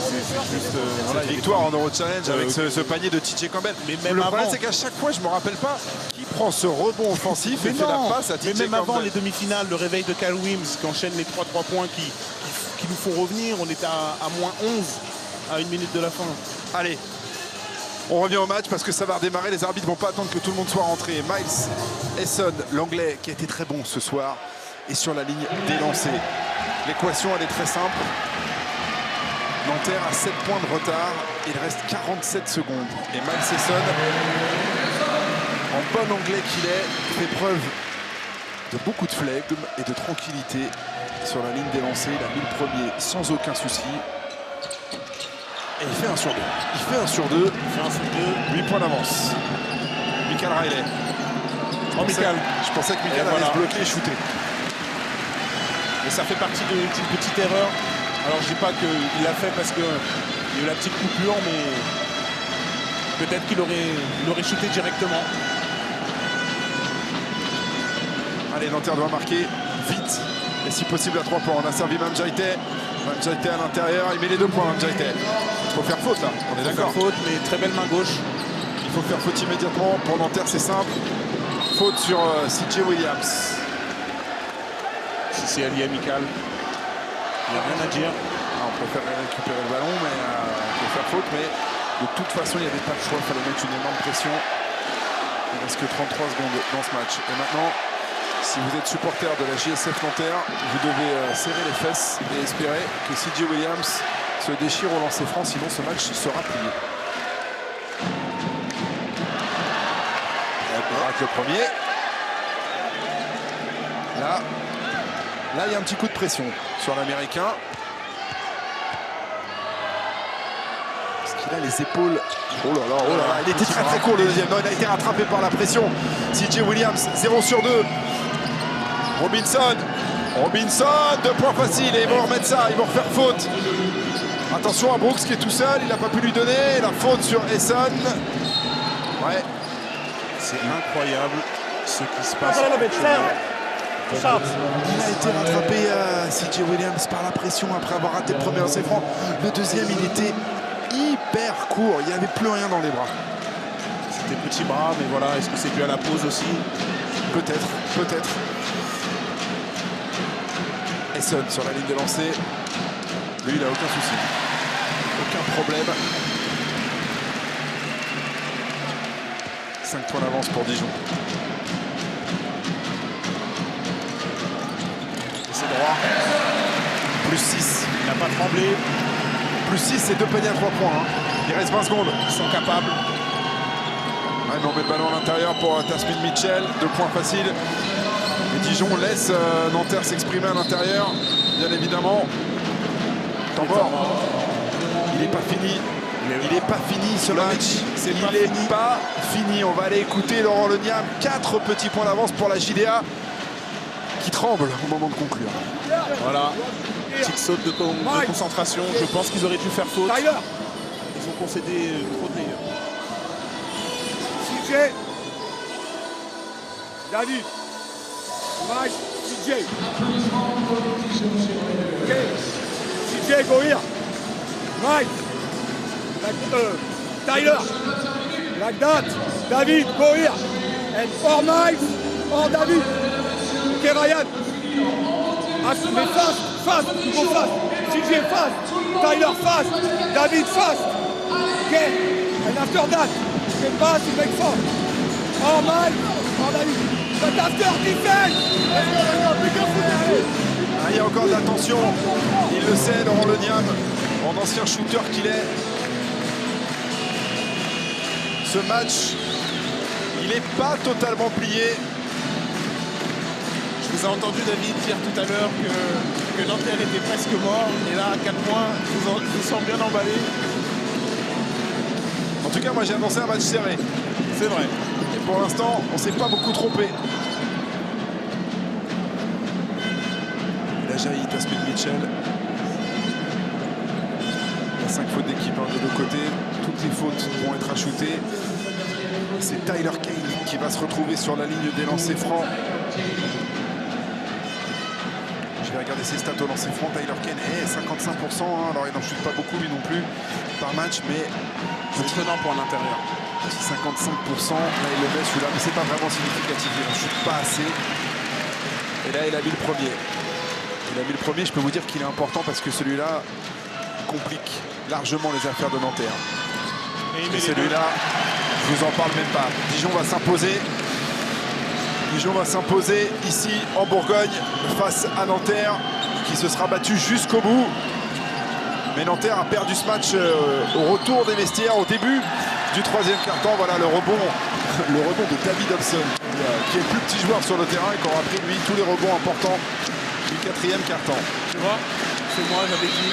c'est juste. Voilà, Cette victoire en Euro Challenge avec ce panier de TJ Campbell. Mais même le problème, avant- c'est qu'à chaque fois, je ne me rappelle pas qui prend ce rebond offensif et fait la passe à mais TJ même avant Campbell. les demi-finales, le réveil de Cal Williams qui enchaîne les 3 points qui nous font revenir. On était à moins 11 à 1 minute de la fin. Allez, on revient au match parce que ça va redémarrer. Les arbitres ne vont pas attendre que tout le monde soit rentré. Miles Esson, l'anglais, qui a été très bon ce soir, est sur la ligne des lancers. L'équation, elle est très simple. Nanterre a 7 points de retard. Il reste 47 secondes. Et Miles Esson, en bon anglais qu'il est, fait preuve de beaucoup de flegme et de tranquillité sur la ligne des lancers. Il a mis le premier sans aucun souci. Et il fait 1 sur 2. Il fait 1 sur 2. Il fait 1 sur 2. 8 points d'avance. Michael Riley. Oh, Michael. Je pensais que Michael Et allait voilà. se bloquer et shooter. Et ça fait partie d'une petite erreur. Alors je dis pas qu'il l'a fait parce qu'il y a eu la petite coupure, mais peut-être qu'il aurait shooté directement. Allez, Nanterre doit marquer vite. Et si possible à 3 points. On a servi Manjaïté. Manjaïté à l'intérieur. Il met les 2 points, Manjaïté. Il faut faire faute là. On est D'accord. d'accord. Faute, mais très belle main gauche. Il faut faire faute immédiatement. Pour Nanterre, c'est simple. faute sur CJ Williams. Si c'est allié amical, il n'y a rien à dire. On préfère récupérer le ballon, mais on peut faire faute, mais de toute façon, il n'y avait pas de choix. Il fallait mettre une énorme pression. Il ne reste que 33 secondes dans ce match. Et maintenant, si vous êtes supporter de la JSF Nanterre, vous devez serrer les fesses et espérer que CJ Williams se déchire au lancer franc, sinon ce match sera plié. Il rate le premier. Là, il y a un petit coup de pression sur l'Américain. Il a les épaules. Oh là là, il était très court le deuxième. Non, il a été rattrapé par la pression. CJ Williams, 0 sur 2. Robinson, 2 points faciles. Et ils vont remettre ça, ils vont refaire faute. Attention à Brooks qui est tout seul, il n'a pas pu lui donner. La faute sur Esson. Ouais. C'est incroyable ce qui se passe. Il a été rattrapé CJ Williams par la pression après avoir raté le premier lancer franc. Le deuxième, il était hyper court, il n'y avait plus rien dans les bras. C'était petit bras, mais voilà, est-ce que c'est dû à la pause aussi? Peut-être. Esson sur la ligne de lancer. Lui, il n'a aucun souci. Aucun problème. 5 points d'avance pour Dijon. C'est droit. Plus 6. Il n'a pas tremblé. Plus 6 et 2 paniers à 3 points. Il reste 20 secondes. Ils sont capables. Ouais, mais on met le ballon à l'intérieur pour Tasmin Mitchell. 2 points faciles. Et Dijon laisse Nanterre s'exprimer à l'intérieur, bien évidemment. Tambor. Il n'est pas fini. Il n'est pas fini ce match. Il n'est pas fini. On va aller écouter Laurent Leniam. 4 petits points d'avance pour la JDA qui tremble au moment de conclure. Voilà. Petite saute de concentration. Je pense qu'ils auraient dû faire faute. Ils ont concédé trop de meilleurs. CJ. David. Mike. CJ. OK. CJ, go here. Mike. Tyler. Like that. David, go here. And for Mike, for David. OK, Ryan. Mais fast, go fast. CJ fast. Tyler fast. David fast. OK. And after that, you pass, you make four. Oh, Mike. Oh, David. But after defense. Il y a encore de la tension. Il le sait, Laurent Leniam, en ancien shooter qu'il est. Ce match, il n'est pas totalement plié. Je vous ai entendu, David, dire tout à l'heure que Nanterre était presque mort. Et là, à 4 points, je vous sens bien emballé. En tout cas, moi, j'ai annoncé un match serré. C'est vrai. Et pour l'instant, on ne s'est pas beaucoup trompé. Il a jailli Tasmin Mitchell. Il y a 5 fautes d'équipe de deux côtés. Toutes les fautes vont être ajoutées. C'est Tyler Kane qui va se retrouver sur la ligne des lancers francs. Je vais regarder ses stats au lancer franc. Tyler Kane est 55%. Alors il n'en chute pas beaucoup lui non plus par match, mais c'est étonnant pour l'intérieur. 55%. Là il le met celui-là, mais c'est pas vraiment significatif. Il n'en chute pas assez. Et là il a mis le premier. Je peux vous dire qu'il est important parce que celui-là complique largement les affaires de Nanterre. Et celui-là, je vous en parle même pas. Dijon va s'imposer ici en Bourgogne face à Nanterre qui se sera battu jusqu'au bout. Mais Nanterre a perdu ce match au retour des vestiaires, au début du troisième quart-temps. Voilà le rebond de David Hobson qui est le plus petit joueur sur le terrain et qui aura pris lui tous les rebonds importants du quatrième quart-temps. Tu vois, c'est moi, j'avais dit,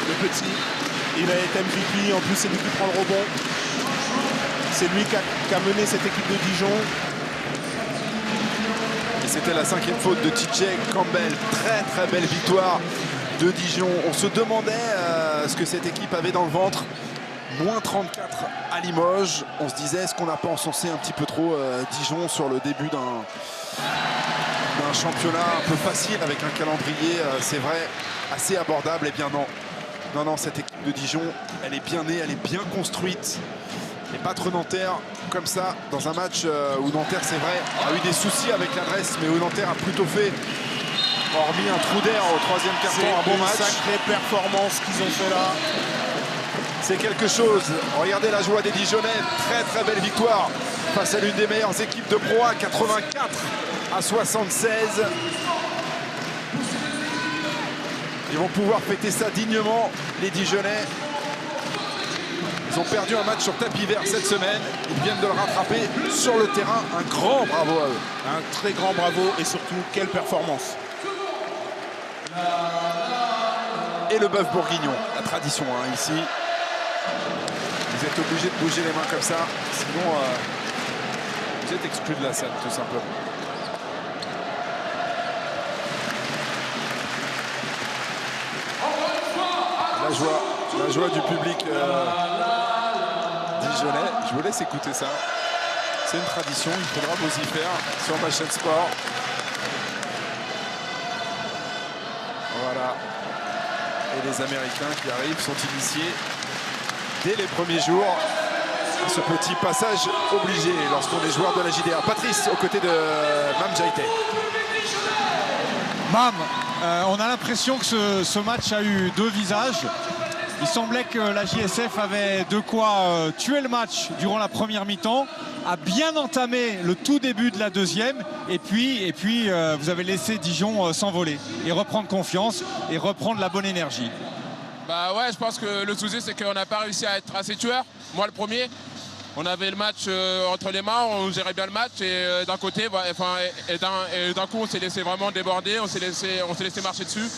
le petit. Il a été MVP, en plus c'est lui qui prend le rebond. C'est lui qui a mené cette équipe de Dijon. Et c'était la 5e faute de TJ Campbell. Très très belle victoire de Dijon. On se demandait ce que cette équipe avait dans le ventre. Moins 34 à Limoges. On se disait, est-ce qu'on n'a pas encensé un petit peu trop Dijon sur le début d'un championnat un peu facile avec un calendrier, c'est vrai, assez abordable. Eh bien non, cette équipe de Dijon, elle est bien née, elle est bien construite. Et battre Nanterre comme ça, dans un match où Nanterre, c'est vrai, a eu des soucis avec l'adresse, mais où Nanterre a plutôt fait, hormis un trou d'air au troisième quart-temps, un bon match. Sacrée performance qu'ils ont fait là. C'est quelque chose. Regardez la joie des Dijonais. Très très belle victoire face à l'une des meilleures équipes de Pro A, 84 à 76. Ils vont pouvoir fêter ça dignement, les Dijonais. Ils ont perdu un match sur tapis vert cette semaine. Ils viennent de le rattraper sur le terrain. Un grand bravo à eux. Un très grand bravo et surtout, quelle performance. Et le bœuf bourguignon, la tradition hein, ici. Vous êtes obligé de bouger les mains comme ça, sinon vous êtes exclu de la scène tout simplement. La joie du public dijonnais. Je vous laisse écouter ça. C'est une tradition, il faudra vous y faire sur ma chaîne sport. Voilà. Et les Américains qui arrivent sont initiés dès les premiers jours à ce petit passage obligé lorsqu'on est joueur de la JDA. Patrice aux côtés de Mam Jaïté. Mam, on a l'impression que ce match a eu deux visages. Il semblait que la JSF avait de quoi tuer le match durant la première mi-temps, a bien entamé le tout début de la deuxième, et puis vous avez laissé Dijon s'envoler et reprendre confiance et reprendre la bonne énergie. Bah ouais, je pense que le souci c'est qu'on n'a pas réussi à être assez tueur. Moi le premier, on avait le match entre les mains, on gérait bien le match et d'un côté, d'un coup on s'est laissé vraiment déborder, on s'est laissé marcher dessus.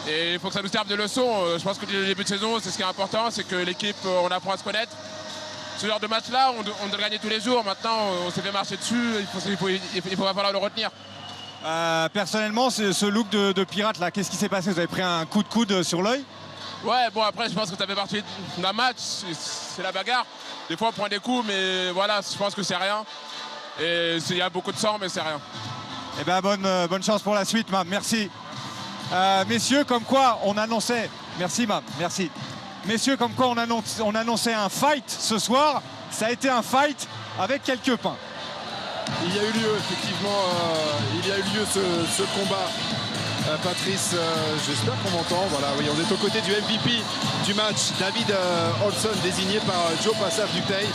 Et il faut que ça nous serve de leçon. Je pense que le début de saison, c'est ce qui est important, c'est que l'équipe, on apprend à se connaître. Ce genre de match-là, on doit gagner tous les jours. Maintenant, on s'est fait marcher dessus, il va falloir le retenir. Personnellement, ce look de pirate là, qu'est-ce qui s'est passé? Vous avez pris un coup de coude sur l'œil? Ouais, bon après, je pense que ça fait partie d'un match, c'est la bagarre. Des fois, on prend des coups, mais voilà, je pense que c'est rien. Et il y a beaucoup de sang, mais c'est rien. Eh bien, bonne chance pour la suite, Mam. Merci. Messieurs, comme quoi on annonçait... Merci, Mam, merci. Messieurs, comme quoi on annonçait un fight ce soir. Ça a été un fight avec quelques pains. Il y a eu lieu, effectivement, ce combat. Patrice, j'espère qu'on m'entend. Voilà, oui, on est aux côtés du MVP du match, David Olson, désigné par Joe Passaf Dutheil.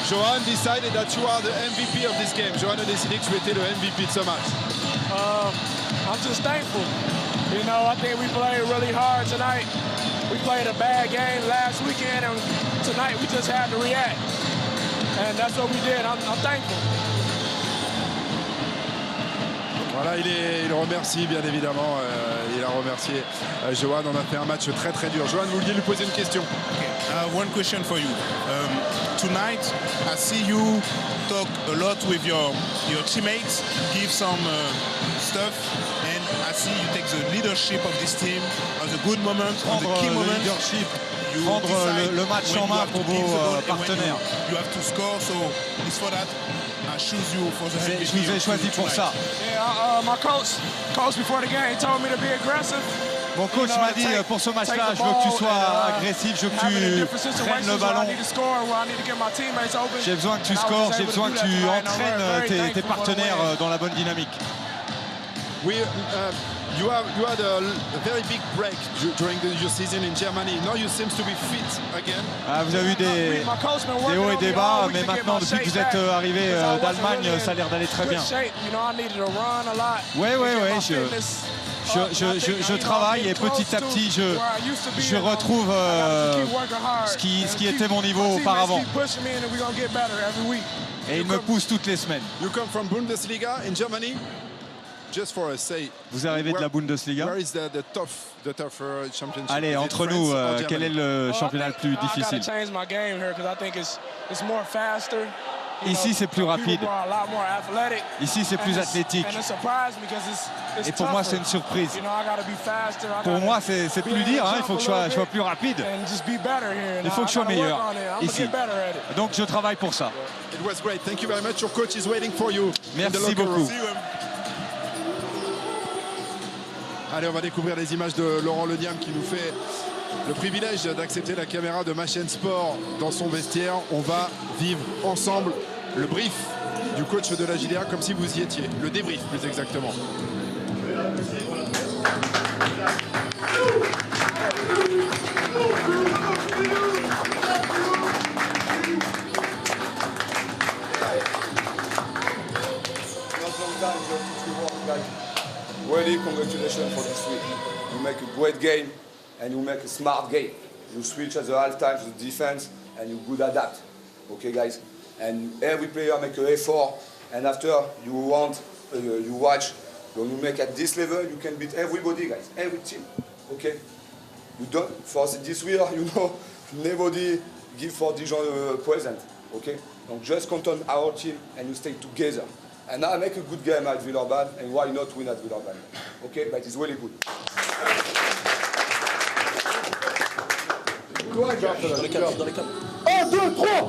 Johan decided that you are the MVP of this game. Johan a décidé que tu étais le MVP de ce match. I'm just thankful. You know, I think we played really hard tonight. We played a bad game last weekend, and tonight we just had to react. And that's what we did. I'm thankful. Voilà, il remercie bien évidemment. Il a remercié Johan. On a fait un match très très dur. Johan, vous vouliez lui poser une question? Okay. One question for you. Tonight, I see you talk a lot with your teammates, give some stuff, and I see you take the leadership of this team on the good moments, on the key moments. Leadership, prendre le match en main pour vos partenaires. You have to score, so it's for that. I choose you for the MVP. Je vous ai choisi pour ça. Yeah, my coach before the game told me to be aggressive. Mon coach m'a dit pour ce match-là, je veux que tu sois agressif, je veux que tu prennes le ballon. J'ai besoin que tu scores, j'ai besoin que tu entraînes tes partenaires dans la bonne dynamique. You had a very big break during your season in Germany. Now you seem to be fit again. Vous avez eu des hauts et des bas, mais maintenant, depuis que vous êtes arrivé d'Allemagne, ça a l'air d'aller très bien. Oui, je travaille et petit à petit, je retrouve ce qui était mon niveau auparavant. Et il me pousse toutes les semaines. You come from Bundesliga in Germany? Just for a say, vous arrivez de la Bundesliga. Where is the tougher championship? Allez, entre nous, quel est le championnat le plus difficile? Ici, c'est plus rapide. Ici, c'est plus athlétique. Et pour moi, c'est une surprise. Pour moi, c'est plus dire. Hein, il faut que je sois plus rapide. Il faut que je sois meilleur ici. Donc, je travaille pour ça. It was great. Thank you very much. Your coach is waiting for you. Merci beaucoup. Allez, on va découvrir les images de Laurent Lediam qui nous fait le privilège d'accepter la caméra de ma chaîne sport dans son vestiaire. On va vivre ensemble le brief du coach de la JDA comme si vous y étiez. Le débrief plus exactement. Really, congratulations for this week. You make a great game and you make a smart game. You switch at the halftime to the defense and you good adapt. Okay, guys? And every player make an effort. And after you watch, when you make at this level, you can beat everybody, guys, every team. Okay? You don't for this year, you know, nobody give for Dijon present. Okay? Donc just count on our team and you stay together. And now make a good game at Villeurbanne, and why not win at Villeurbanne? Okay, but it's really good. Dans les cadres. 1, 2, 3